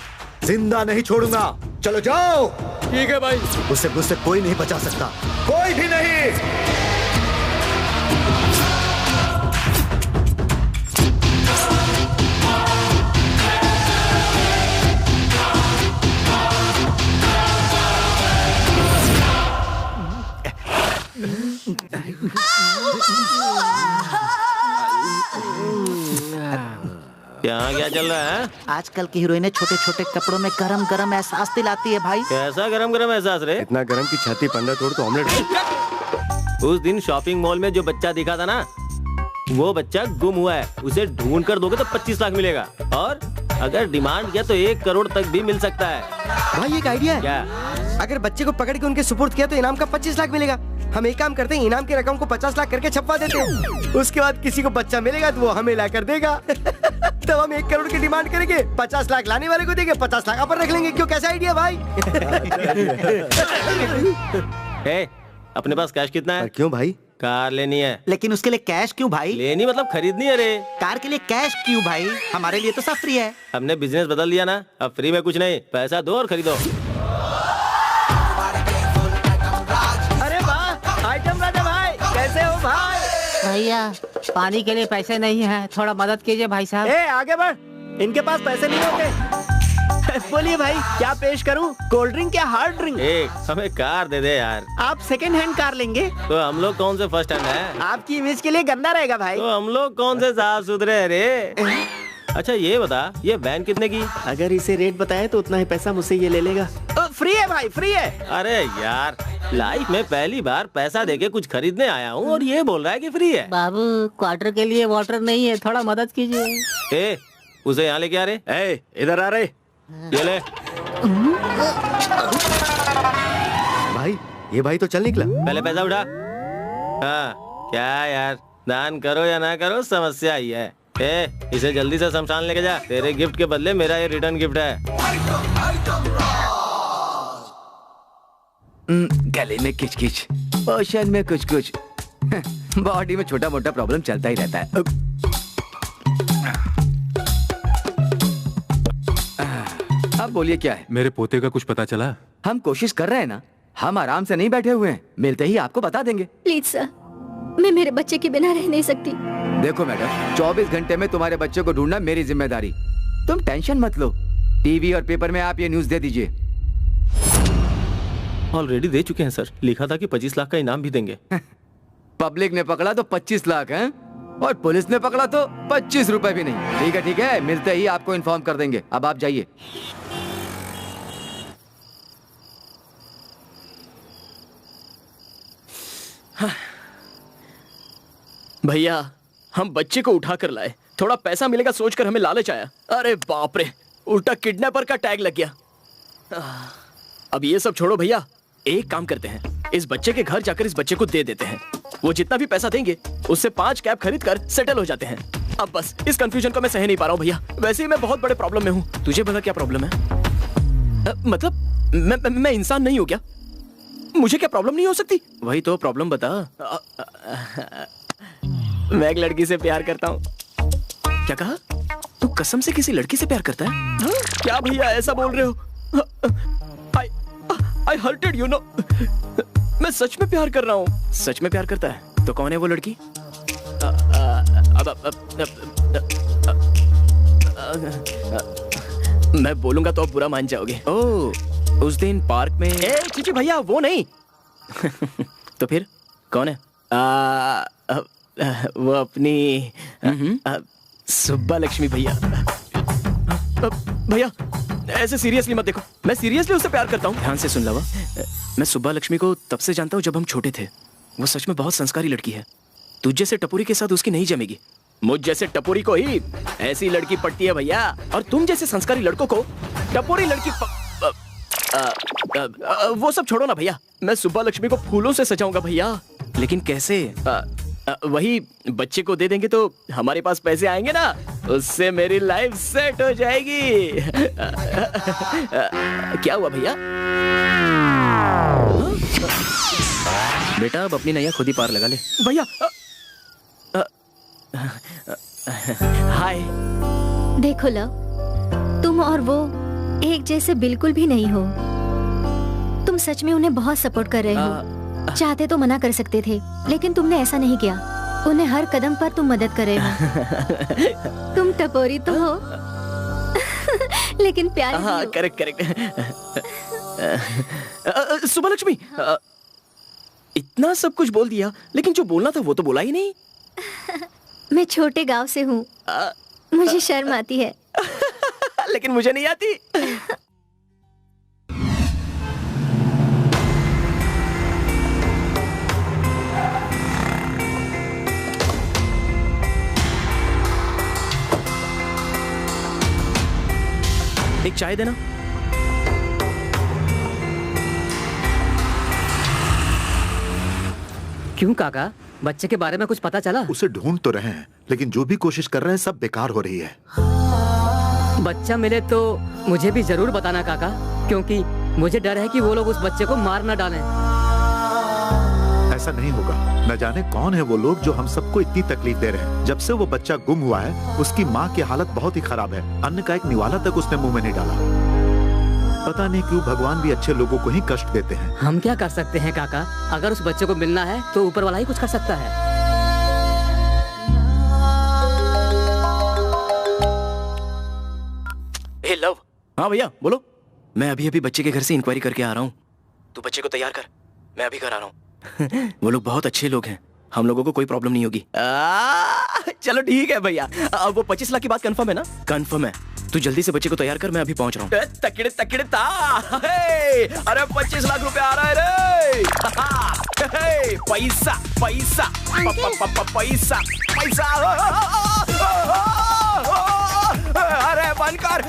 जिंदा नहीं छोड़ूंगा। चलो जाओ। ठीक है भाई। उसे मुझसे कोई नहीं बचा सकता, कोई भी नहीं। यहाँ क्या चल रहा है? आजकल की हीरोइनें छोटे छोटे कपड़ों में गरम गरम एहसास दिलाती है भाई। कैसा गरम गरम एहसास रे? इतना गरम की छाती पंडा तोड़ तो ऑमलेट। उस दिन शॉपिंग मॉल में जो बच्चा दिखा था ना, वो बच्चा गुम हुआ है। उसे ढूंढ कर दोगे तो 25 लाख मिलेगा, और अगर डिमांड किया तो 1 करोड़ तक भी मिल सकता है। भाई एक आइडिया है। क्या? अगर बच्चे को पकड़ के उनके सुपुर्द किया तो इनाम का 25 लाख मिलेगा। हम एक काम करते हैं, इनाम की रकम को 50 लाख करके छपवा देते हैं। उसके बाद किसी को बच्चा मिलेगा तो वो हमें ला कर देगा। तब हम 1 करोड़ की डिमांड करेंगे, 50 लाख लाने वाले को देंगे, 50 लाख अपन रख लेंगे। क्यों, कैसा आइडिया भाई? अपने पास कैश कितना है? क्यों भाई? कार लेनी है। लेकिन उसके लिए कैश क्यों भाई? लेनी मतलब खरीदनी है रे। कार के लिए कैश क्यों भाई? हमारे लिए तो सब फ्री है। हमने बिजनेस बदल दिया ना, अब फ्री में कुछ नहीं, पैसा दो और खरीदो। अरे वाह, आइटम राजा भाई, कैसे हो भाई? भैया पानी के लिए पैसे नहीं है, थोड़ा मदद कीजिए भाई साहब। आगे बढ़, इनके पास पैसे नहीं होंगे। बोलिए भाई, क्या पेश करूं? कोल्ड ड्रिंक या हार्ड ड्रिंक? हमें कार दे दे यार। आप सेकंड हैंड कार लेंगे? तो हम लोग कौन से फर्स्ट हैंड है? आपकी इमेज के लिए गंदा रहेगा भाई। तो हम लोग कौन से साफ सुथरे है रे? अच्छा ये बता, ये वैन कितने की? अगर इसे रेट बताए तो उतना ही पैसा मुझसे ये ले लेगा। फ्री है भाई, फ्री है। अरे यार, लाइफ में पहली बार पैसा देके कुछ खरीदने आया हूँ और ये बोल रहा है कि फ्री है। बाबू क्वार्टर के लिए वाटर नहीं है, थोड़ा मदद कीजिए। उसे यहाँ लेके आ रहे। इधर आ रहे, ये ले। भाई ये भाई तो चल निकला। पहले पैसा उठा। हाँ क्या यार, दान करो या ना करो समस्या ही है। इसे जल्दी से शमशान लेके जा। तेरे गिफ्ट के बदले मेरा ये रिटर्न गिफ्ट है। गले में किचकिच, पोषण में कुछ कुछ, बॉडी में छोटा मोटा प्रॉब्लम चलता ही रहता है। अब बोलिए क्या है? मेरे पोते का कुछ पता चला? हम कोशिश कर रहे हैं ना, हम आराम से नहीं बैठे हुए हैं, मिलते ही आपको बता देंगे। प्लीज सर, मैं मेरे बच्चे के बिना रह नहीं सकती। देखो मैडम, 24 घंटे में तुम्हारे बच्चे को ढूंढना मेरी जिम्मेदारी। तुम टेंशन मत लो, टीवी और पेपर में आप ये न्यूज दे दीजिए। ऑलरेडी दे चुके हैं सर, लिखा था कि 25 लाख का इनाम भी देंगे। पब्लिक ने पकड़ा तो 25 लाख है और पुलिस ने पकड़ा तो 25 रुपए भी नहीं। ठीक है, मिलते ही आपको इन्फॉर्म कर देंगे। अब आप जाइए। भैया, हम बच्चे को उठा कर लाए, थोड़ा पैसा मिलेगा सोचकर हमें लालच आया। अरे बाप रे, उल्टा किडनैपर का टैग लग गया। अब ये सब छोड़ो भैया, एक काम करते हैं, इस बच्चे के घर जाकर इस बच्चे को दे देते हैं। वो जितना भी पैसा देंगे उससे 5 कैब खरीद कर सेटल हो जाते हैं। अब बस इस कंफ्यूजन को मैं सह नहीं पा रहा हूँ भैया। वैसे ही मैं बहुत बड़े प्रॉब्लम में हूँ। तुझे पता क्या प्रॉब्लम है? मतलब मैं इंसान नहीं हूँ क्या? मुझे क्या प्रॉब्लम नहीं हो सकती? वही तो प्रॉब्लम बता। मैं एक लड़की से प्यार करता हूँ। क्या कहा? तू कसम से किसी लड़की से प्यार करता है? हाँ? क्या भैया ऐसा बोल रहे हो? I hurted you, no? मैं सच में प्यार कर रहा हूँ। सच में प्यार करता है? तो कौन है वो लड़की? मैं बोलूंगा तो आप बुरा मान जाओगे। ओह, उस दिन पार्क में। चीची भैया, वो नहीं। तो फिर कौन है? वो अपनी सुब्बा लक्ष्मी भैया। भैया ऐसे सीरियसली मत देखो, मैं सीरियसली उससे प्यार करता हूँ। ध्यान से सुन लवा, मैं सुब्बा लक्ष्मी को तब से जानता हूँ जब हम छोटे थे। वो सच में बहुत संस्कारी लड़की है। तुझ जैसे टपोरी के साथ उसकी नहीं जमेगी। मुझ जैसे टपोरी को ही ऐसी लड़की पटती है भैया। और तुम जैसे संस्कारी लड़कों को टपोरी लड़की वो सब छोड़ो ना भैया। मैं सुब्बा लक्ष्मी को फूलों से सजाऊंगा भैया। लेकिन कैसे? वही बच्चे को दे देंगे तो हमारे पास पैसे आएंगे ना, उससे मेरी लाइफ सेट हो जाएगी। क्या हुआ भैया? बेटा अब अपनी नैया खुद ही पार लगा ले। भैया हाय। देखो लव, तुम और वो एक जैसे बिल्कुल भी नहीं हो। तुम सच में उन्हें बहुत सपोर्ट कर रहे हो। चाहते तो मना कर सकते थे, लेकिन तुमने ऐसा नहीं किया। उन्हें हर कदम पर तुम मदद कर रहे हो। तुम टपोरी तो हो लेकिन प्यार भी हो। करेक्ट। सुब्बा लक्ष्मी, इतना सब कुछ बोल दिया, लेकिन जो बोलना था वो तो बोला ही नहीं। मैं छोटे गांव से हूँ, मुझे शर्म आती है। लेकिन मुझे नहीं आती। एक चाय देना। क्यों काका, बच्चे के बारे में कुछ पता चला? उसे ढूंढ तो रहे हैं, लेकिन जो भी कोशिश कर रहे हैं सब बेकार हो रही है। बच्चा मिले तो मुझे भी जरूर बताना काका, क्योंकि मुझे डर है कि वो लोग उस बच्चे को मार न डालें। ऐसा नहीं होगा। न जाने कौन है वो लोग जो हम सबको इतनी तकलीफ दे रहे हैं। जब से वो बच्चा गुम हुआ है, उसकी माँ की हालत बहुत ही खराब है। अन्न का एक निवाला तक उसने मुंह में नहीं डाला। पता नहीं क्यों भगवान भी अच्छे लोगों को ही कष्ट देते हैं। हम क्या कर सकते हैं काका? अगर उस बच्चे को मिलना है तो ऊपर वाला ही कुछ कर सकता है। हे लव। हाँ भैया बोलो। मैं अभी अभी बच्चे के घर से इंक्वायरी करके आ रहा हूँ। तू बच्चे को तैयार कर, मैं अभी घर आ रहा हूँ। वो लोग बहुत अच्छे लोग हैं, हम लोगों को कोई प्रॉब्लम नहीं होगी। चलो ठीक है भैया। अब वो 25 लाख की बात कंफर्म है ना? कंफर्म है। तू जल्दी से बच्चे को तैयार कर, मैं अभी पहुंच रहा हूँ। तकड़े ता। अरे 25 लाख रुपए आ रहा है रे। पैसा पैसा पैसा पैसा। अरे बनकर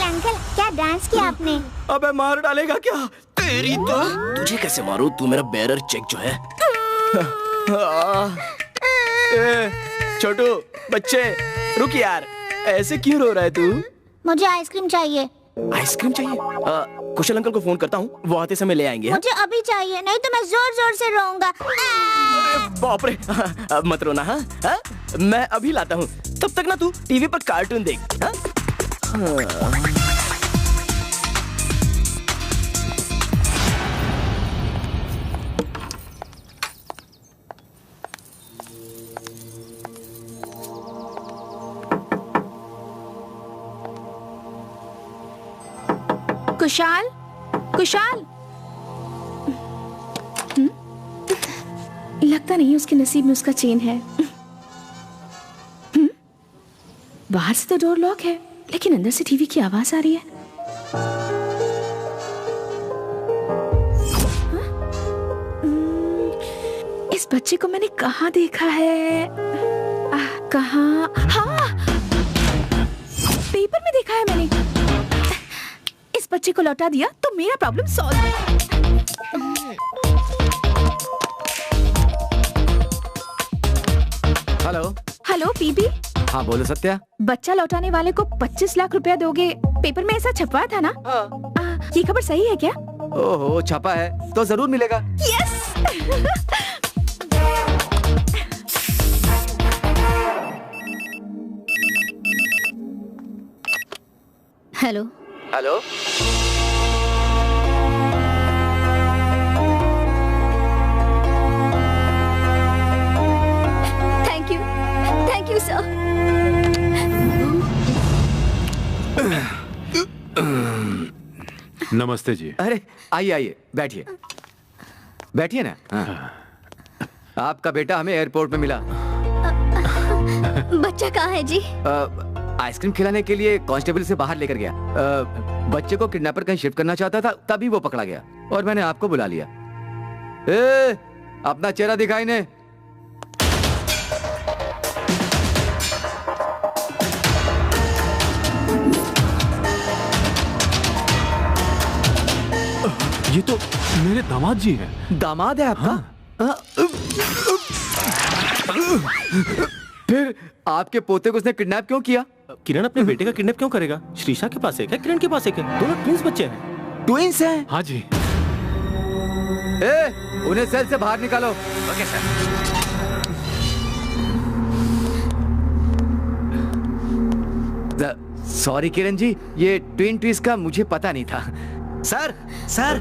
अंकल क्या डांस किया आपने? अबे मार डालेगा क्या? तेरी तो तुझे कैसे मारूं? तू मेरा बेरर चेक जो है। छोटू बच्चे रुक यार, ऐसे क्यों रो रहा है तू? मुझे आइसक्रीम चाहिए। आइसक्रीम चाहिए? कुशल अंकल को फोन करता हूँ, वो आते समय ले आएंगे। मुझे अभी चाहिए, नहीं तो मैं जोर जोर से रोऊंगा। अरे बाप रे, अब मत रोना। हाँ मैं अभी लाता हूँ, तब तक ना तू टीवी पर कार्टून देख। हाँ? कुशाल, कुशाल। लगता नहीं उसके नसीब में उसका चेन है। बाहर से तो डोर लॉक है, लेकिन अंदर से टीवी की आवाज आ रही है। इस बच्चे को मैंने कहाँ देखा है? कहाँ? हाँ, पेपर में देखा है मैंने। इस बच्चे को लौटा दिया तो मेरा problem solve. Hello hello PP. हाँ बोलो सत्या। बच्चा लौटाने वाले को 25 लाख रुपया दोगे, पेपर में ऐसा छपवा था ना? ये खबर सही है क्या? ओहो छपा है तो जरूर मिलेगा। Yes. Hello hello thank you sir. नमस्ते जी। अरे आइए आइए, बैठिए बैठिए ना। हाँ। आपका बेटा हमें एयरपोर्ट में मिला। बच्चा कहाँ है जी? आइसक्रीम खिलाने के लिए कांस्टेबल से बाहर लेकर गया। बच्चे को किडनैपर कहीं शिफ्ट करना चाहता था, तभी वो पकड़ा गया और मैंने आपको बुला लिया। अपना चेहरा दिखाई ने। ये तो मेरे दामाद जी हैं। दामाद है आपका? हाँ। फिर आपके पोते को उसने किडनैप क्यों किया? किरण अपने बेटे का किडनैप क्यों करेगा? श्रीषा के पास एक है, किरण के पास एक है, दोनों ट्विंस बच्चे हैं। ट्विंस हैं? हाँ जी। उन्हें सेल से बाहर निकालो। Okay sir. Sorry Kiran ji, ये ट्विन ट्विंस का मुझे पता नहीं था। सर सर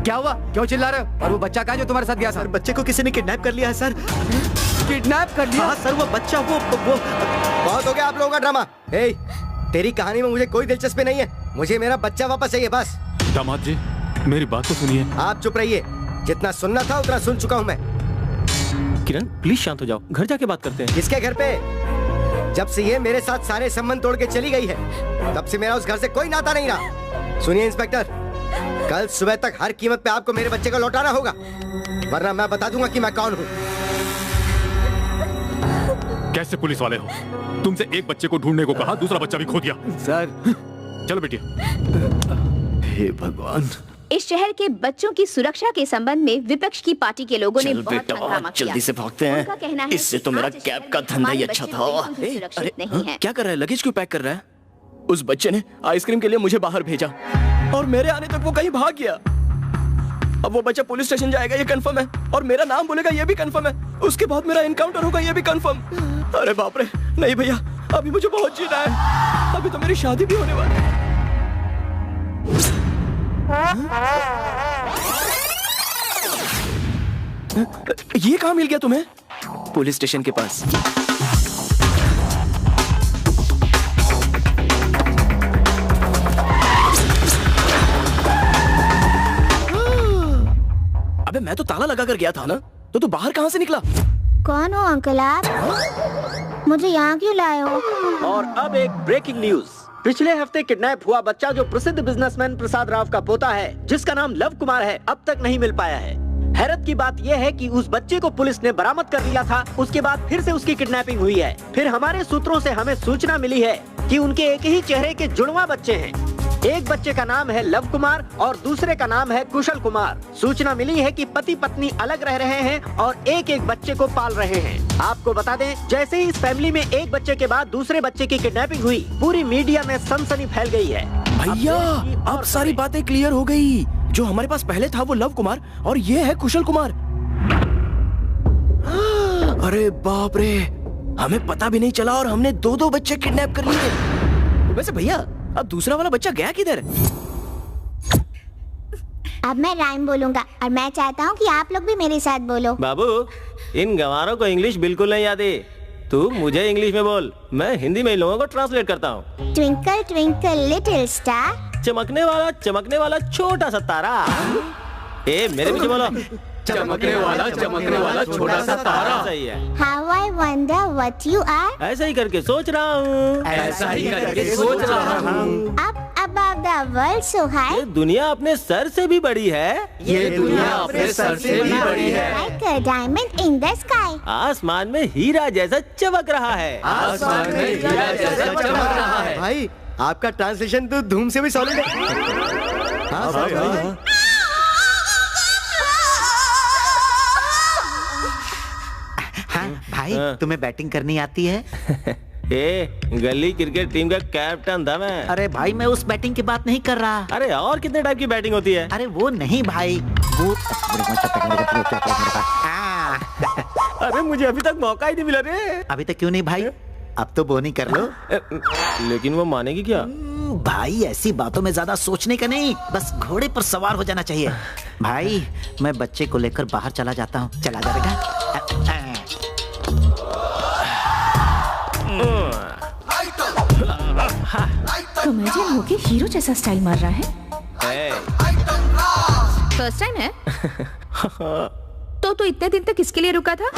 क्या हुआ? क्यों चिल्ला रहे हो? और वो बच्चा कहाँ जो तुम्हारे साथ गया? सर बच्चे को किसी ने किडनैप कर लिया है सर। किडनैप कर लिया? हाँ सर, वो बच्चा वो बहुत हो गया आप लोगों का ड्रामा। तेरी कहानी में मुझे कोई दिलचस्पी नहीं है, मुझे मेरा बच्चा वापस चाहिए बस। दामाद जी मेरी बात तो सुनिए। आप चुप रहिए, जितना सुनना था उतना सुन चुका हूँ मैं। किरण प्लीज शांत हो जाओ, घर जाके बात करते हैं। किसके घर पे? जब से ये मेरे साथ सारे संबंध तोड़ के चली गई है, तब से मेरा उस घर से कोई नाता नहीं रहा। सुनिए इंस्पेक्टर, कल सुबह तक हर कीमत पे आपको मेरे बच्चे को लौटाना होगा, वरना मैं बता दूंगा कि मैं कौन हूँ। कैसे पुलिस वाले हो? तुमसे एक बच्चे को ढूंढने को कहा, दूसरा बच्चा भी खो दिया। सर चलो बेटिया। हे भगवान। इस शहर के बच्चों की सुरक्षा के संबंध में विपक्ष की पार्टी के लोगों ने बहुत हंगामा किया। जल्दी से भागते हैं, इससे तो मेरा कैब का धंधा ही अच्छा था। सुरक्षित नहीं है। क्या कर रहा है? लगेज क्यों पैक कर रहा है? उस बच्चे ने आइसक्रीम के लिए मुझे बाहर भेजा और मेरे आने तक वो कहीं भाग गया। अब वो बच्चा पुलिस स्टेशन जाएगा ये कंफर्म है, और मेरा नाम बोलेगा ये भी कंफर्म है। उसके बाद मेरा एनकाउंटर होगा ये भी कंफर्म। अरे बाप रे, नहीं भैया, अभी मुझे बहुत जीना है, अभी तो मेरी शादी भी होने वाली है। ये कहाँ मिल गया तुम्हें? पुलिस स्टेशन के पास। अबे मैं तो ताला लगा कर गया था ना, तो तू बाहर कहाँ से निकला? कौन हो अंकल आप? मुझे यहाँ क्यों लाए हो? और अब एक ब्रेकिंग न्यूज। पिछले हफ्ते किडनैप हुआ बच्चा जो प्रसिद्ध बिजनेसमैन प्रसाद राव का पोता है, जिसका नाम लव कुमार है, अब तक नहीं मिल पाया है। हैरत की बात यह है कि उस बच्चे को पुलिस ने बरामद कर लिया था, उसके बाद फिर से उसकी किडनैपिंग हुई है। फिर हमारे सूत्रों से हमें सूचना मिली है कि उनके एक ही चेहरे के जुड़वा बच्चे हैं। एक बच्चे का नाम है लव कुमार और दूसरे का नाम है कुशल कुमार। सूचना मिली है कि पति पत्नी अलग रह रहे हैं और एक एक बच्चे को पाल रहे हैं। आपको बता दें, जैसे ही इस फैमिली में एक बच्चे के बाद दूसरे बच्चे की किडनैपिंग हुई, पूरी मीडिया में सनसनी फैल गई है। भैया अब सारी बातें क्लियर हो गई। जो हमारे पास पहले था वो लव कुमार और ये है कुशल कुमार। अरे बाप रे, हमें पता भी नहीं चला और हमने दो बच्चे किडनैप कर लिए। वैसे भैया अब दूसरा वाला बच्चा गया किधर? अब मैं राइम बोलूंगा और मैं चाहता हूँ कि आप लोग भी मेरे साथ बोलो। बाबू, इन गंवारों को इंग्लिश बिल्कुल नहीं आती। तू मुझे इंग्लिश में बोल, मैं हिंदी में इन लोगों को ट्रांसलेट करता हूँ। ट्विंकल ट्विंकल लिटिल स्टार, चमकने वाला छोटा सा तारा। ए मेरे पीछे बोलो, चमकने वाला छोटा सा तारा। सही है। How I wonder what you are। ऐसा ही करके सोच रहा हूँ। Up above the world so high। ये दुनिया अपने सर से भी बड़ी है। ये दुनिया अपने सर से भी बड़ी है। Like a diamond in the sky। आसमान में हीरा जैसा चमक रहा है। आसमान में हीरा जैसा चमक रहा है। भाई आपका ट्रांसलेशन तो धूम से भी सॉलिड है। हाँ भाई। भाई तुम्हें बैटिंग करनी आती है? ए, गली क्रिकेट टीम का कैप्टन था मैं। अरे भाई मैं उस बैटिंग की बात नहीं कर रहा। अरे और कितने टाइप की बैटिंग होती है? अरे वो नहीं भाई, वो अरे मुझे अभी तक मौका ही नहीं मिला रे। अभी तक क्यों नहीं भाई? अब तो बोनी कर लो। लेकिन वो मानेगी क्या? भाई ऐसी बातों में ज्यादा सोचने का नहीं, बस घोड़े पर सवार हो जाना चाहिए। भाई मैं बच्चे को लेकर बाहर चला जाता हूँ, चला जा बेटा। कॉमेडियन होके हीरो जैसा स्टाइल मार रहा है। फर्स्ट टाइम है? तो इतने दिन तक किसके लिए रुका था?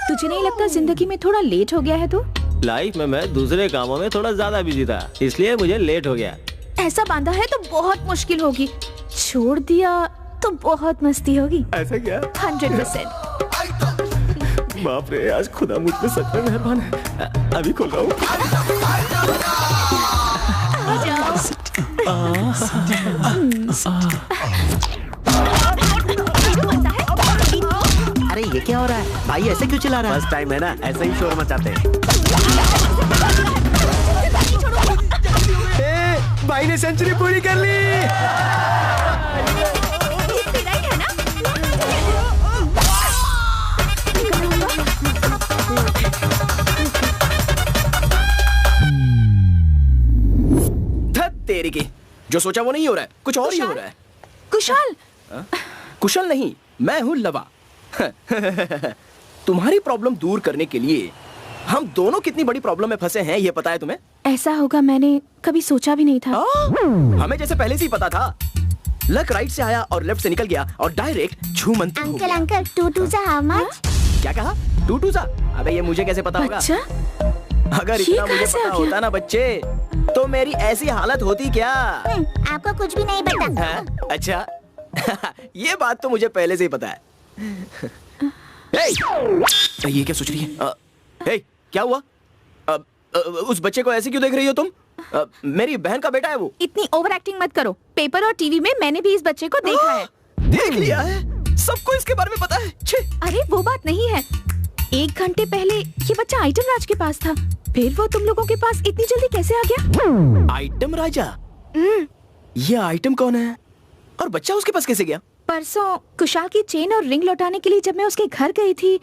तुझे नहीं लगता जिंदगी में थोड़ा लेट हो गया है तू? लाइफ में मैं दूसरे कामों में थोड़ा ज्यादा बिजी था, इसलिए मुझे लेट हो गया। ऐसा बांधा है तो बहुत मुश्किल होगी, छोड़ दिया तो बहुत मस्ती होगी। ऐसा क्या? 100%। बाप रे, आज खुदा मुझ पे सच में मेहरबान है। अभी खोल रहा हूँ। अरे ये क्या हो रहा है भाई, ऐसे क्यों चिल्ला रहा है? फर्स्ट टाइम है ना, ऐसे ही शोर मचाते हैं। भाई ने सेंचुरी पूरी कर ली। तेरी की जो सोचा वो नहीं हो रहा है, कुछ और ही हो रहा है। कुशल। कुशल नहीं, मैं हूँ लवा। तुम्हारी प्रॉब्लम दूर करने के लिए हम दोनों कितनी बड़ी प्रॉब्लम में फंसे हैं ये पता है तुम्हें? ऐसा होगा मैंने कभी सोचा भी नहीं था। हमें जैसे पहले से ही पता था। लक राइट से आया और लेफ्ट से निकल गया और डायरेक्ट झूमंत हो गया। अंकल 2 सा हाउ मच? क्या कहा? 2 सा? अबे ये मुझे कैसे पता होगा? अच्छा? अगर इतना मुझे पता होता ना बच्चे, तो मेरी ऐसी हालत होती क्या? आपको कुछ भी नहीं पता। अच्छा ये बात तो मुझे पहले से ही पता है। ये क्या सोच रही है? क्या हुआ? उस बच्चे को ऐसे क्यों देख रही हो तुम? मेरी बहन का बेटा है वो। इतनी ओवर एक्टिंग मत करो। पेपर और टीवी में मैंने भी इस बच्चे को देखा है। देख लिया है? सबको इसके बारे में पता है? अरे वो बात नहीं है। 1 घंटे पहले ये बच्चा आइटम राज के पास था, फिर वो तुम लोगों के पास इतनी जल्दी कैसे आ गया? आइटम राजा? ये आइटम कौन है? और बच्चा उसके पास कैसे गया? परसों कुशाल की चेन और रिंग लौटाने के लिए जब मैं उसके घर गई थी,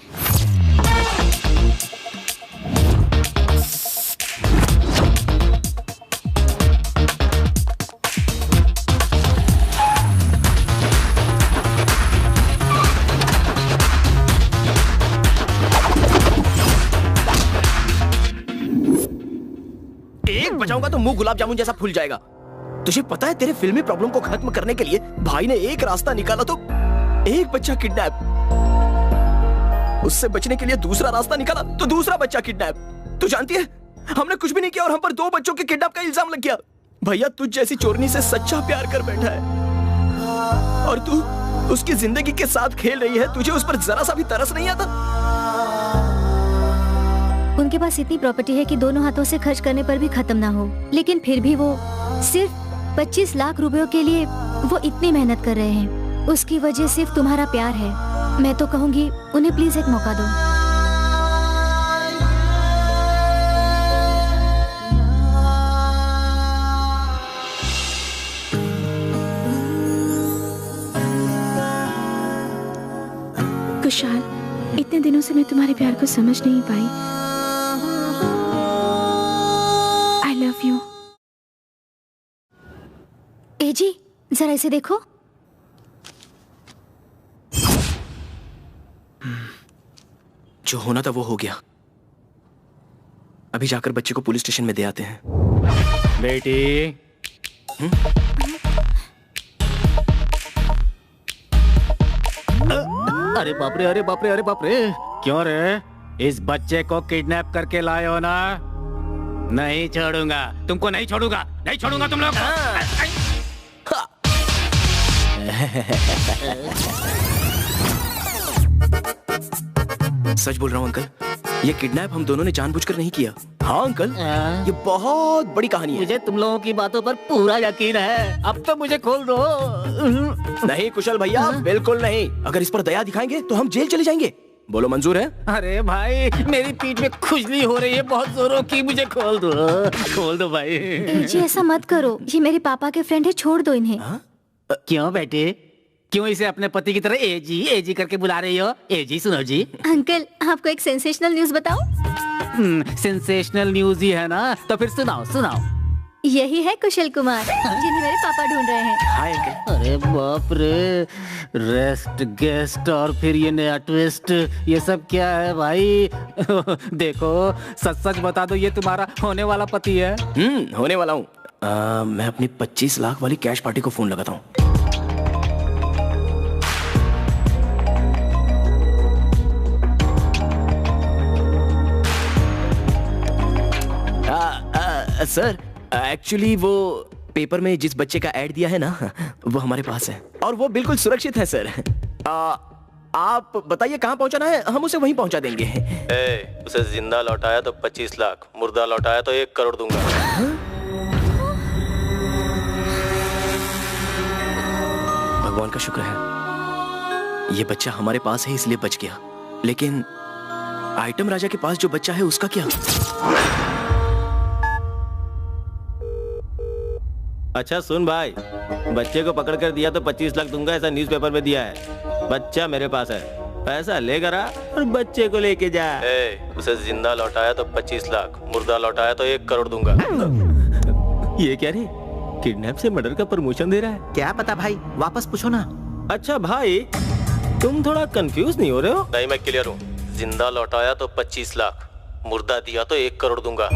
एक बचाऊंगा तो मुंह गुलाब जामुन जैसा फूल जाएगा। तुझे पता है तेरे फिल्मी प्रॉब्लम को खत्म करने के लिए भाई ने एक रास्ता निकाला तो एक बच्चा किडनैप, उससे बचने के लिए दूसरा रास्ता निकाला तो दूसरा बच्चा किडनैप। तू जानती है हमने कुछ भी नहीं किया और हम पर 2 बच्चों के किडनैप का इल्जाम लग गया। भैया तुझ जैसी चोरनी से सच्चा प्यार कर बैठा है और तू उसकी जिंदगी के साथ खेल रही है। तुझे उस पर जरा सा भी तरस नहीं आता? उनके पास इतनी प्रॉपर्टी है कि दोनों हाथों से खर्च करने पर भी खत्म ना हो, लेकिन फिर भी वो सिर्फ 25 लाख रुपयों के लिए वो इतनी मेहनत कर रहे हैं, उसकी वजह सिर्फ तुम्हारा प्यार है। मैं तो कहूँगी उन्हें प्लीज एक मौका दो। कुशाल, इतने दिनों से मैं तुम्हारे प्यार को समझ नहीं पाई। I love you. एजी, जरा इसे देखो। जो होना था वो हो गया। अभी जाकर बच्चे को पुलिस स्टेशन में दे आते हैं। बेटी, अरे बाप रे, अरे बाप रे, अरे बाप रे, क्यों रे? इस बच्चे को किडनैप करके लाए हो ना? नहीं छोड़ूंगा तुमको, नहीं छोड़ूंगा, नहीं छोड़ूंगा तुम लोग। सच बोल रहा हूँ अंकल, ये किडनैप हम दोनों ने जानबूझकर नहीं किया। हाँ अंकल, ये बहुत बड़ी कहानी है। मुझे तुम लोगों की बातों पर पूरा यकीन है। अब तो मुझे खोल दो। नहीं कुशल भैया, बिल्कुल नहीं। अगर इस पर दया दिखाएंगे तो हम जेल चले जाएंगे। बोलो मंजूर है? अरे भाई, मेरी पीठ में खुजली हो रही है बहुत जोरों की, मुझे खोल दो, खोल दो भाई। एजी ऐसा मत करो, ये मेरे पापा के फ्रेंड है, छोड़ दो इन्हें। क्यों बेटे, क्यों इसे अपने पति की तरह एजी एजी करके बुला रही हो? एजी सुनो जी। अंकल, आपको एक सेंसेशनल न्यूज बताऊं? सेंसेशनल न्यूज ही है ना, तो फिर सुनाओ सुनाओ। यही है कुशल कुमार, जिन्हें मेरे पापा ढूंढ रहे हैं। Hi uncle. अरे बाप रे, रेस्ट गेस्ट और फिर ये नया ट्विस्ट, ये सब क्या है भाई? देखो, सच सच बता दो, ये तुम्हारा होने वाला पति है? होने वाला हूँ। मैं अपनी 25 लाख वाली कैश पार्टी को फोन लगाता हूँ। सर, एक्चुअली वो पेपर में जिस बच्चे का ऐड दिया है ना, वो हमारे पास है और वो बिल्कुल सुरक्षित है सर। आप बताइए कहाँ पहुँचाना है, हम उसे वहीं पहुँचा देंगे। उसे जिंदा लौटाया तो 25 लाख, मुर्दा लौटाया तो 1 करोड़ दूंगा। भगवान का शुक्र है ये बच्चा हमारे पास है इसलिए बच गया, लेकिन आइटम राजा के पास जो बच्चा है उसका क्या? अच्छा सुन भाई, बच्चे को पकड़ कर दिया तो 25 लाख दूंगा, ऐसा न्यूज़पेपर में दिया है। बच्चा मेरे पास है, पैसा लेकर आ और बच्चे को लेके जा। उसे जिंदा लौटाया तो 25 लाख, मुर्दा लौटाया तो 1 करोड़ दूंगा। ये क्या रे, किडनैप से मर्डर का प्रमोशन दे रहा है? क्या पता भाई, वापस पूछो ना। अच्छा भाई, तुम थोड़ा कंफ्यूज नहीं हो रहे हो? नहीं, मैं क्लियर हूँ। जिंदा लौटाया तो 25 लाख, मुर्दा दिया तो 1 करोड़ दूंगा।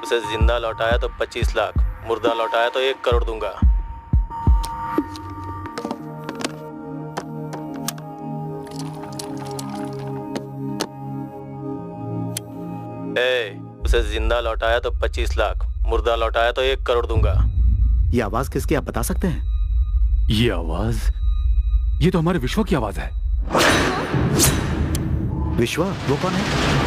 उसे जिंदा लौटाया तो 25 लाख, मुर्दा लौटाया तो 1 करोड़ दूंगा। उसे जिंदा लौटाया तो 25 लाख, मुर्दा लौटाया तो 1 करोड़ दूंगा। ये आवाज किसकी, आप बता सकते हैं? ये आवाज, ये तो हमारे विश्वा की आवाज है। विश्वा? वो कौन है?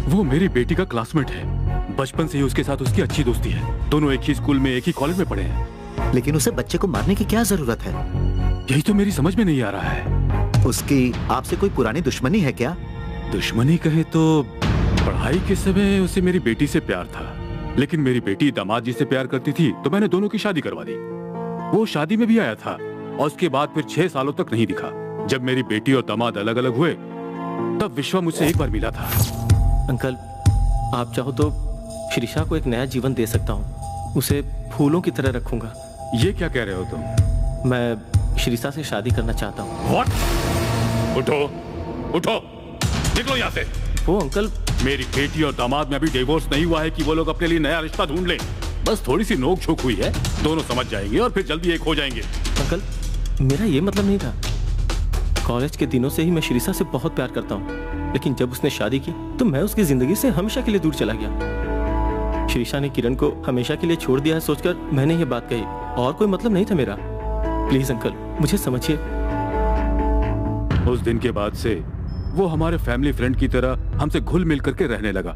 वो मेरी बेटी का क्लासमेट है, बचपन से ही उसके साथ उसकी अच्छी दोस्ती है। दोनों एक ही स्कूल में, एक ही कॉलेज में पढ़े हैं। लेकिन उसे बच्चे को मारने की क्या जरूरत है? यही तो मेरी समझ में नहीं आ रहा है। उसकी आपसे कोई पुरानी दुश्मनी है क्या? दुश्मनी कहे तो पढ़ाई के समय उसे मेरी बेटी से प्यार था, लेकिन मेरी बेटी दामाद जी से प्यार करती थी तो मैंने दोनों की शादी करवा दी। वो शादी में भी आया था और उसके बाद फिर 6 सालों तक नहीं दिखा। जब मेरी बेटी और दामाद अलग अलग हुए तब विश्वा मुझसे एक बार मिला था। अंकल, आप चाहो तो श्रीषा को एक नया जीवन दे सकता हूँ, उसे फूलों की तरह रखूंगा। ये क्या कह रहे हो तुम? मैं श्रीषा से शादी करना चाहता हूँ। What? उठो, उठो, निकलो यहाँ से। वो अंकल, मेरी बेटी और दामाद में अभी डिवोर्स नहीं हुआ है कि वो लोग अपने लिए नया रिश्ता ढूंढ लें। बस थोड़ी सी नोक झोंक हुई है, दोनों समझ जाएंगे और फिर जल्दी एक हो जाएंगे। अंकल, मेरा ये मतलब नहीं था। कॉलेज के दिनों से ही मैं श्रीषा से बहुत प्यार करता हूँ, लेकिन जब उसने शादी की तो मैं उसकी जिंदगी से हमेशा के लिए दूर चला गया। श्रीषा ने किरण को हमेशा के लिए छोड़ दिया है सोचकर मैंने ये बात कही, और कोई मतलब नहीं था मेरा। प्लीज अंकल, मुझे समझिए। उस दिन के बाद से वो हमारे फैमिली फ्रेंड की तरह हमसे घुल मिल करके रहने लगा।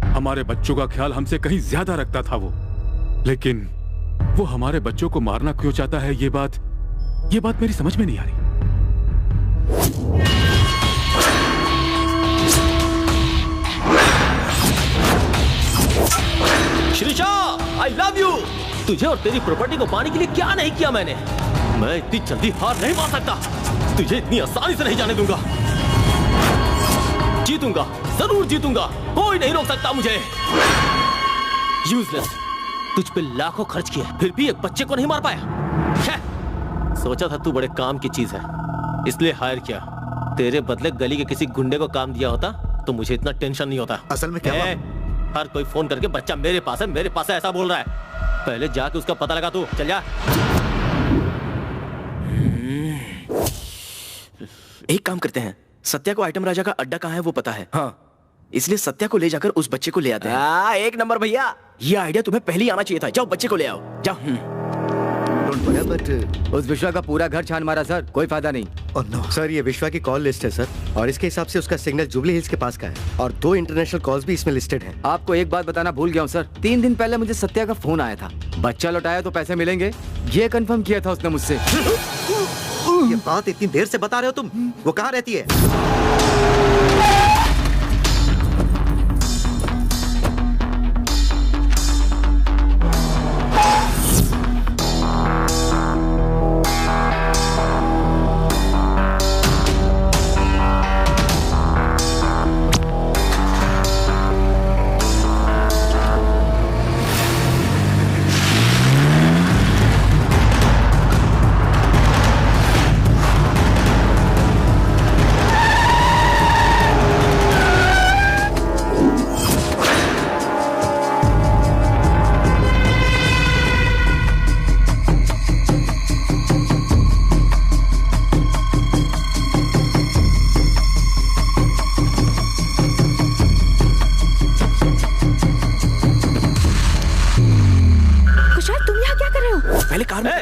हमारे बच्चों का ख्याल हमसे कहीं ज्यादा रखता था वो। लेकिन वो हमारे बच्चों को मारना क्यों चाहता है, ये बात मेरी समझ में नहीं आ रही। Shrisha, I love you। तुझे और तेरी प्रॉपर्टी को पाने के लिए क्या नहीं किया मैंने। मैं इतनी जल्दी हार नहीं मान सकता। तुझे इतनी आसानी से नहीं जाने दूंगा। जीतूंगा, जरूर जीतूंगा। कोई नहीं रोक सकता मुझे। यूजलेस, तुझ पे लाखों खर्च किए, फिर भी एक बच्चे को नहीं मार पाया। सोचा था तू बड़े काम की चीज है, इसलिए हायर किया। तेरे बदले गली के किसी गुंडे को काम दिया होता तो मुझे इतना टेंशन नहीं होता। असल में क्या हुआ? हर कोई फोन करके बच्चा मेरे पास है ऐसा बोल रहा है। पहले जाके उसका पता लगा। तू चल जा। एक काम करते हैं, सत्या को आइटम राजा का अड्डा कहाँ है वो पता है। हाँ, इसलिए सत्या को ले जाकर उस बच्चे को ले आते हैं। एक नंबर भैया, ये आइडिया तुम्हें पहले ही आना चाहिए था। जाओ बच्चे को ले आओ, जाओ। बट उस विश्वा का पूरा घर छान मारा सर, कोई फायदा नहीं। no. सर ये विश्वा की कॉल लिस्ट है सर, और इसके हिसाब से उसका सिग्नल जुबली हिल्स के पास का है, और 2 इंटरनेशनल कॉल्स भी इसमें लिस्टेड हैं। आपको एक बात बताना भूल गया हूँ सर, 3 दिन पहले मुझे सत्या का फोन आया था। बच्चा लौटाया तो पैसे मिलेंगे, ये कंफर्म किया था उसने मुझसे। ये बात इतनी देर से बता रहे हो तुम? वो कहाँ रहती है?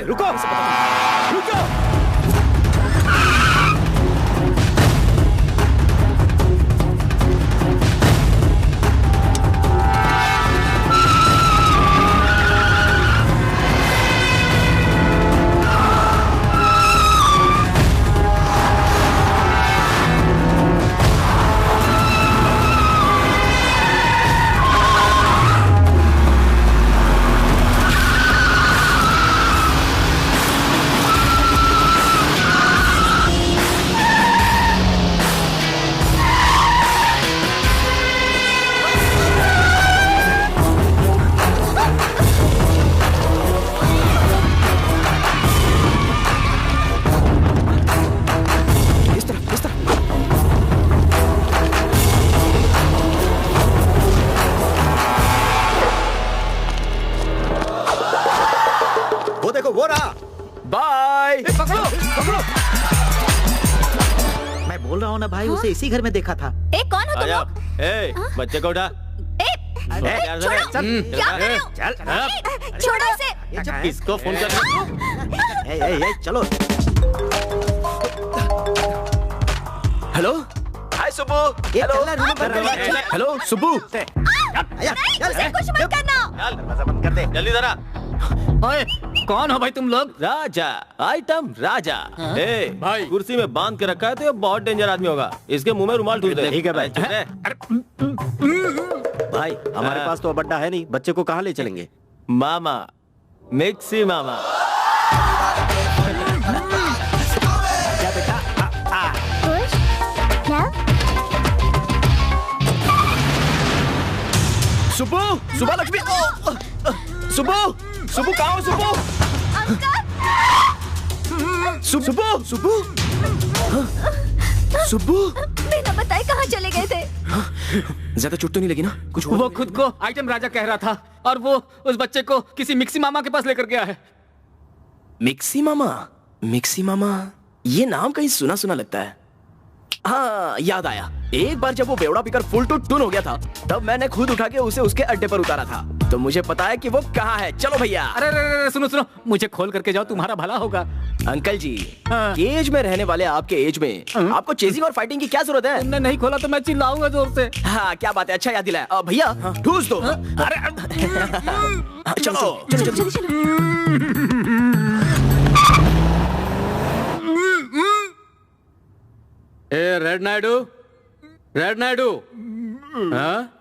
रुको, रुको। उसे इसी घर में देखा था। कौन हो तुम लोग? बच्चे को उठा। छोड़ो इसे। किसको फोन कर रहे हो? चलो। हेलो, हाय सुब्बू। हेलो सुब्बू। कुछ मत करना। दरवाजा बंद कर दे जल्दी जरा। ओए, कौन हो भाई तुम लोग? राजा, आइटम राजा। भाई कुर्सी में बांध के रखा है तो ये बहुत डेंजर आदमी होगा। इसके मुंह में रुमाल ठूस दे। ठीक है भाई। भाई हमारे पास तो अब अड्डा है नहीं, बच्चे को कहाँ ले चलेंगे? मामा, मिक्सी मामा। क्या बेटा? सुब्बू, सुबह लक्ष्मी। सुब्बू, सुब्बू कहाँ हो? सुब्बू, सुब्बू, सुब्बू, सुब्बू बिना बताए कहाँ चले गए थे? ज्यादा चोट तो नहीं लगी ना? कुछ वो खुद को आइटम राजा कह रहा था और वो उस बच्चे को किसी मिक्सी मामा के पास लेकर गया है। मिक्सी मामा? मिक्सी मामा, ये नाम कहीं सुना सुना लगता है। हाँ, याद आया। एक बार जब वो बेवड़ा पीकर फुल टू टून हो गया था, तब मैंने खुद उठा के उसे उसके अड्डे पर उतारा था। तो मुझे पता है कि वो कहाँ है। चलो भैया। अरे सुनो सुनो, मुझे खोल करके जाओ, तुम्हारा भला होगा। अंकल जी, केज में रहने वाले आपके एज में आपको चेजिंग और फाइटिंग की क्या जरूरत है? तुमने नहीं खोला तो मैं चिल्लाऊंगा जोर से। हाँ क्या बात है, अच्छा याद दिलाया। भैया ठूस दो। अरे चलो चलो चलो चलो। ए रेड नायडू, रेड नायडू। हाँ?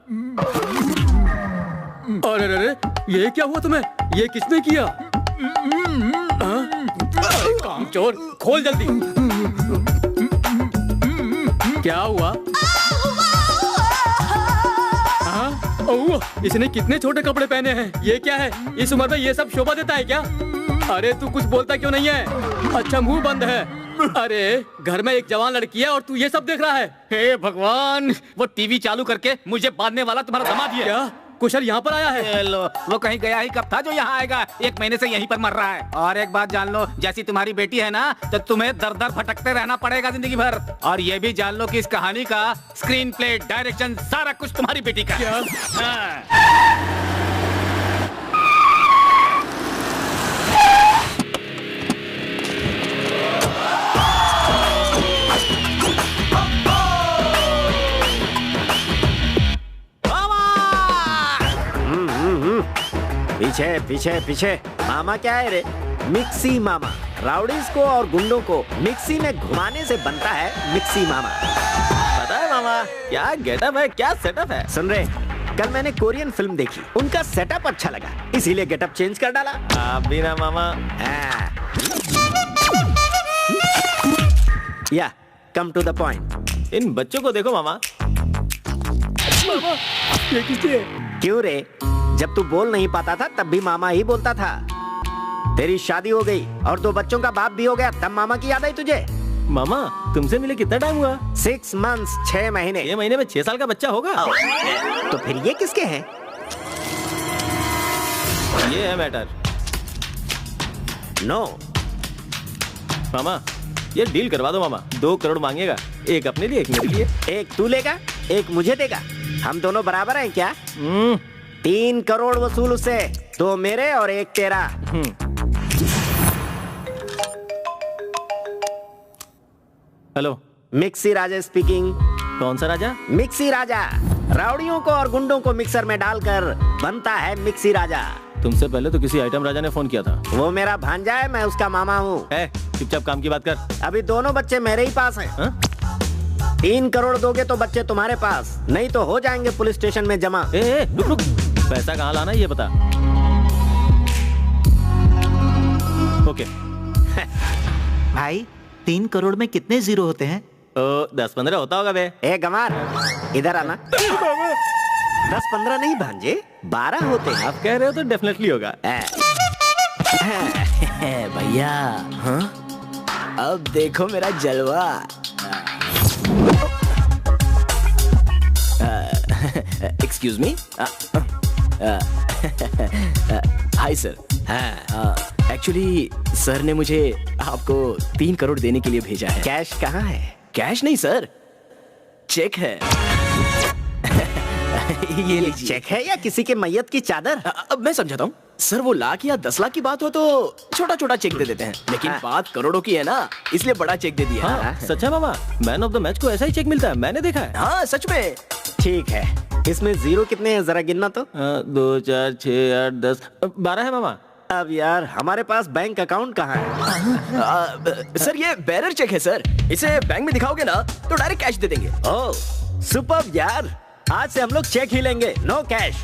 अरे अरे ये क्या हुआ तुम्हें? ये किसने किया? कामचोर, खोल जल्दी। क्या हुआ? इसने कितने छोटे कपड़े पहने हैं? ये क्या है? इस उम्र में ये सब शोभा देता है क्या? अरे तू कुछ बोलता क्यों नहीं है? अच्छा मुंह बंद है। अरे घर में एक जवान लड़की है और तू ये सब देख रहा है? हे भगवान, वो टीवी चालू करके मुझे बांधने वाला तुम्हारा दामाद ही है। क्या कुशल यहाँ पर आया है? लो, वो कहीं गया ही कब था जो यहाँ आएगा? 1 महीने से यहीं पर मर रहा है। और एक बात जान लो, जैसी तुम्हारी बेटी है ना, तो तुम्हें दर दर भटकते रहना पड़ेगा जिंदगी भर। और ये भी जान लो कि इस कहानी का स्क्रीन प्ले, डायरेक्शन, सारा कुछ तुम्हारी बेटी का। पीछे पीछे पीछे। मामा क्या है रे? मिक्सी मामा। राउडीज को और गुंडों को मिक्सी में घुमाने से बनता है मिक्सी मामा। पता है मामा, क्या गेटअप है, क्या सेटअप है। सुन रहे, कल मैंने कोरियन फिल्म देखी, उनका सेटअप अच्छा लगा, इसीलिए गेटअप चेंज कर डाला। आप भी ना मामा। या कम टू द पॉइंट। इन बच्चों को देखो मामा। मामा ये किसने? क्यों रे? जब तू बोल नहीं पाता था तब भी मामा ही बोलता था। तेरी शादी हो गई और 2 बच्चों का बाप भी हो गया, तब मामा की याद आई तुझे? मामा तुमसे मिले कितना टाइम हुआ? 6 months, 6 महीने। 6 महीने में 6 साल का बच्चा होगा। तो फिर ये किसके हैं? ये है मैटर। नो मामा, ये डील करवा दो मामा। 2 करोड़ मांगेगा, एक अपने लिए, एक मेरे लिए। एक तू लेगा, एक मुझे देगा। हम दोनों बराबर हैं क्या? 3 करोड़ वसूल उससे, 2 मेरे और 1 तेरा। हेलो, मिक्सी राजा स्पीकिंग। कौन सा राजा? मिक्सी राजा। राउडियों को और गुंडों को मिक्सर में डालकर बनता है मिक्सी राजा। तुमसे पहले तो किसी आइटम राजा ने फोन किया था। वो मेरा भांजा है, मैं उसका मामा हूँ। चुपचाप काम की बात कर। अभी दोनों बच्चे मेरे ही पास हैं। 3 करोड़ दोगे तो बच्चे तुम्हारे पास, नहीं तो हो जाएंगे पुलिस स्टेशन में जमा। रुक रुक, पैसा कहाँ लाना ये बता। ओके भाई 3 करोड़ में कितने जीरो होते हैं? 10-15 होता होगा बे। ए गमार, इधर आना। 10-15 नहीं भांजे, 12 होते हैं। आप कह रहे हो तो डेफिनेटली होगा। भैया हाँ? अब देखो मेरा जलवा। Excuse me. Hi sir. Actually sir ने मुझे आपको 3 करोड़ देने के लिए भेजा है। कैश कहाँ है? कैश नहीं सर, चेक है। ये लीजिए। चेक है या किसी के मैयत की चादर? अब मैं समझाता हूँ सर। वो लाख या 10 लाख की बात हो तो छोटा छोटा चेक दे देते हैं, लेकिन बात करोड़ों की है ना, इसलिए बड़ा चेक दे दिया। हाँ, सच है मामा, मैन ऑफ द मैच को ऐसा ही चेक मिलता है, मैंने देखा है। हाँ सच में। ठीक है, इसमें जीरो कितने हैं जरा गिनना तो। 2 4 6 8 10 12 है मामा। अब यार हमारे पास बैंक अकाउंट कहाँ है? सर ये बेरर चेक है सर, इसे बैंक में दिखाओगे ना तो डायरेक्ट कैश दे देंगे। ओह सुपर्ब यार, आज से हम लोग चेक ही लेंगे, नो कैश।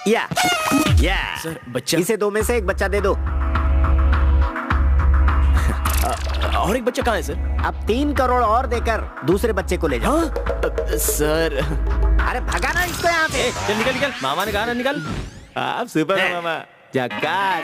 या सर बच्चा, इसे 2 में से 1 बच्चा दे दो। और 1 बच्चा कहाँ है सर? अब 3 करोड़ और देकर दूसरे बच्चे को ले जाओ। सर अरे भगा ना इसको यहाँ से। चल निकल निकल, मामा ने कहा ना निकल। आप सुपर है मामा, झकास।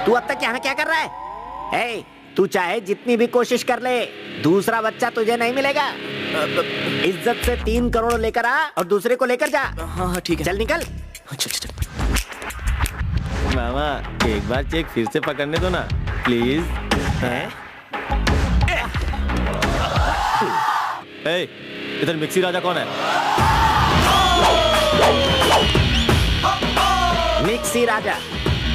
तू अब तक यहाँ क्या कर रहा है? तू चाहे जितनी भी कोशिश कर ले, दूसरा बच्चा तुझे नहीं मिलेगा। इज्जत से 3 करोड़ लेकर आ और दूसरे को लेकर जा। हाँ ठीक है, चल निकल। अच्छा। मामा एक बार चेक फिर से पकड़ने दो ना, प्लीज। इधर मिक्सी राजा कौन है? मिक्सी राजा,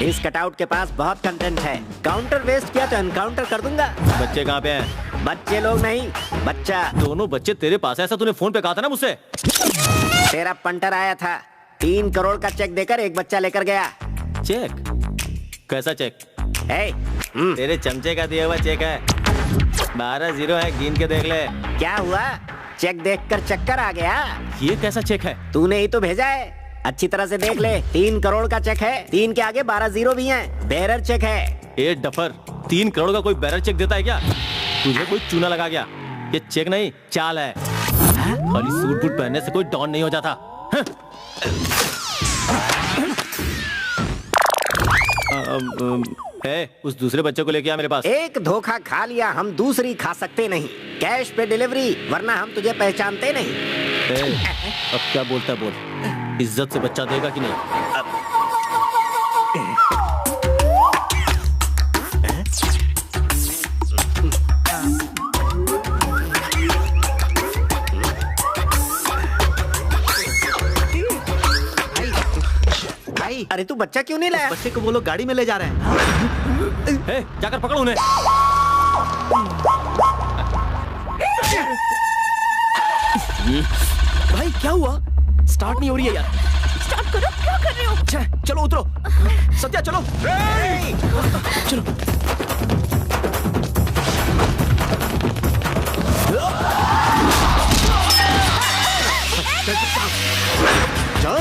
इस कटआउट के पास बहुत कंटेंट है। काउंटर वेस्ट किया तो एनकाउंटर कर दूंगा। बच्चे कहाँ पे हैं? बच्चे लोग नहीं, बच्चा। दोनों बच्चे तेरे पास है, ऐसा तूने फोन पे कहा था ना मुझसे। तेरा पंटर आया था, 3 करोड़ का चेक देकर एक बच्चा लेकर गया। चेक? कैसा चेक? तेरे चमचे का दिया हुआ चेक है। 12 0 है, गिन के देख ले। क्या हुआ? चेक देखकर चक्कर आ गया? ये कैसा चेक है? तूने ही तो भेजा है, अच्छी तरह से देख ले। 3 करोड़ का चेक है, 3 के आगे 12 0 भी हैं। बेरर चेक है। ए डफर, 3 करोड़ का कोई बेरर चेक देता है क्या? तुझे कोई चूना लगा गया? ये चेक नहीं, चाल है। खाली सूट बूट पहनने से कोई डॉन नहीं हो जाता। उस दूसरे बच्चे को लेके आ मेरे पास। एक धोखा खा लिया, हम दूसरी खा सकते नहीं। कैश पे डिलीवरी, वरना हम तुझे पहचानते नहीं। अब क्या बोलता है बोल। इज्जत से बच्चा देगा कि नहीं? अरे तू बच्चा क्यों नहीं लाया? बच्चे को वो लोग गाड़ी में ले जा रहे हैं। जाकर पकड़ो उन्हें। भाई क्या हुआ? स्टार्ट नहीं हो रही है यार। स्टार्ट करो, क्या कर रहे हो? चलो उतरो। सत्या चलो। चलो। चल।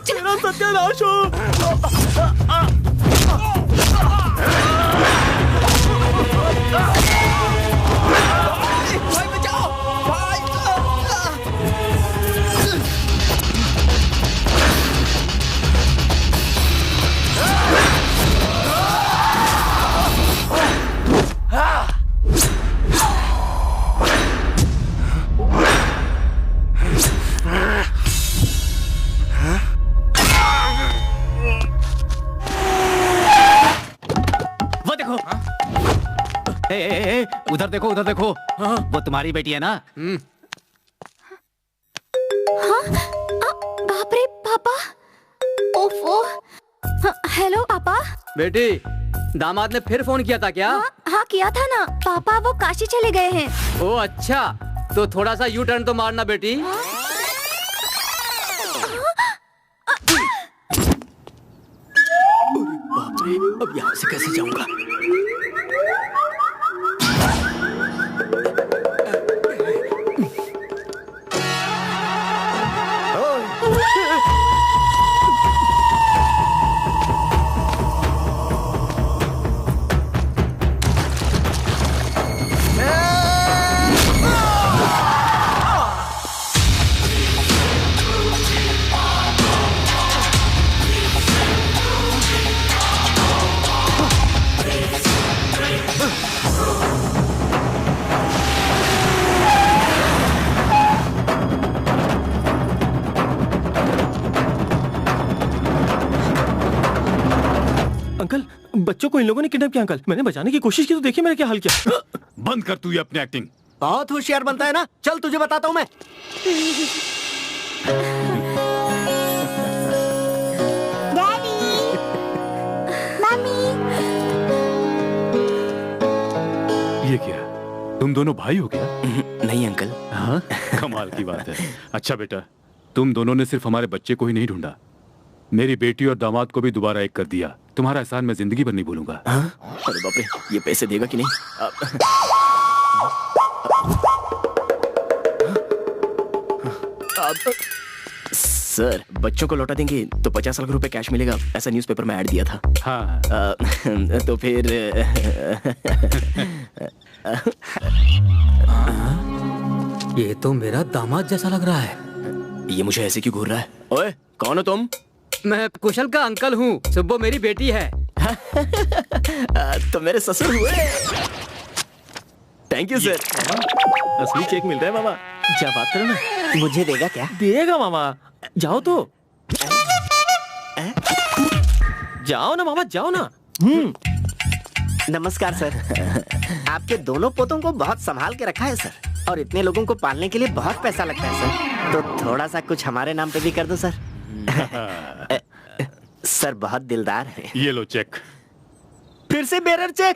तेरा सत्यानाश हो। भाई बचाओ, भाई। उधर देखो, उधर देखो। वो तुम्हारी बेटी है ना? बाप रे पापा। ओफो। हेलो पापा। बेटी, दामाद ने फिर फोन किया था क्या? हाँ किया था ना पापा, वो काशी चले गए हैं। ओ अच्छा, तो थोड़ा सा यू टर्न तो मारना बेटी। बाप रे, अब यहाँ से कैसे जाऊंगा? अंकल, बच्चों को इन लोगों ने किडनैप किया। अंकल, मैंने बचाने की कोशिश की तो देखिए मैंने क्या हाल किया। बंद कर तू ये अपनी एक्टिंग। बहुत होशियार बनता है ना। चल तुझे बताता हूँ मैं। Daddy, mummy. ये क्या, तुम दोनों भाई हो क्या? नहीं अंकल। हाँ, कमाल की बात है। अच्छा बेटा, तुम दोनों ने सिर्फ हमारे बच्चे को ही नहीं ढूंढा, मेरी बेटी और दामाद को भी दोबारा एक कर दिया। तुम्हारा एहसान मैं जिंदगी भर नहीं भूलूंगा। अरे बाप रे, ये पैसे देगा कि नहीं? सर, बच्चों को लौटा देंगे तो 50 लाख रुपए कैश मिलेगा, ऐसा न्यूज़पेपर में ऐड दिया था। हाँ। तो फिर ये तो मेरा दामाद जैसा लग रहा है। ये मुझे ऐसे क्यों घूर रहा है? ओए, कौन हो तुम? मैं कुशल का अंकल हूँ, सुब्बो मेरी बेटी है। तो मेरे ससुर हुए। Thank you sir. असली चेक मिल रहा है मामा। क्या बात करो ना। मुझे देगा क्या? देगा मामा, जाओ तो। जाओ ना मामा, जाओ ना। नमस्कार सर। आपके दोनों पोतों को बहुत संभाल के रखा है सर, और इतने लोगों को पालने के लिए बहुत पैसा लगता है सर, तो थोड़ा सा कुछ हमारे नाम पे भी कर दो सर। सर बहुत दिलदार है। ये लो चेक। फिर से बेरर चेक।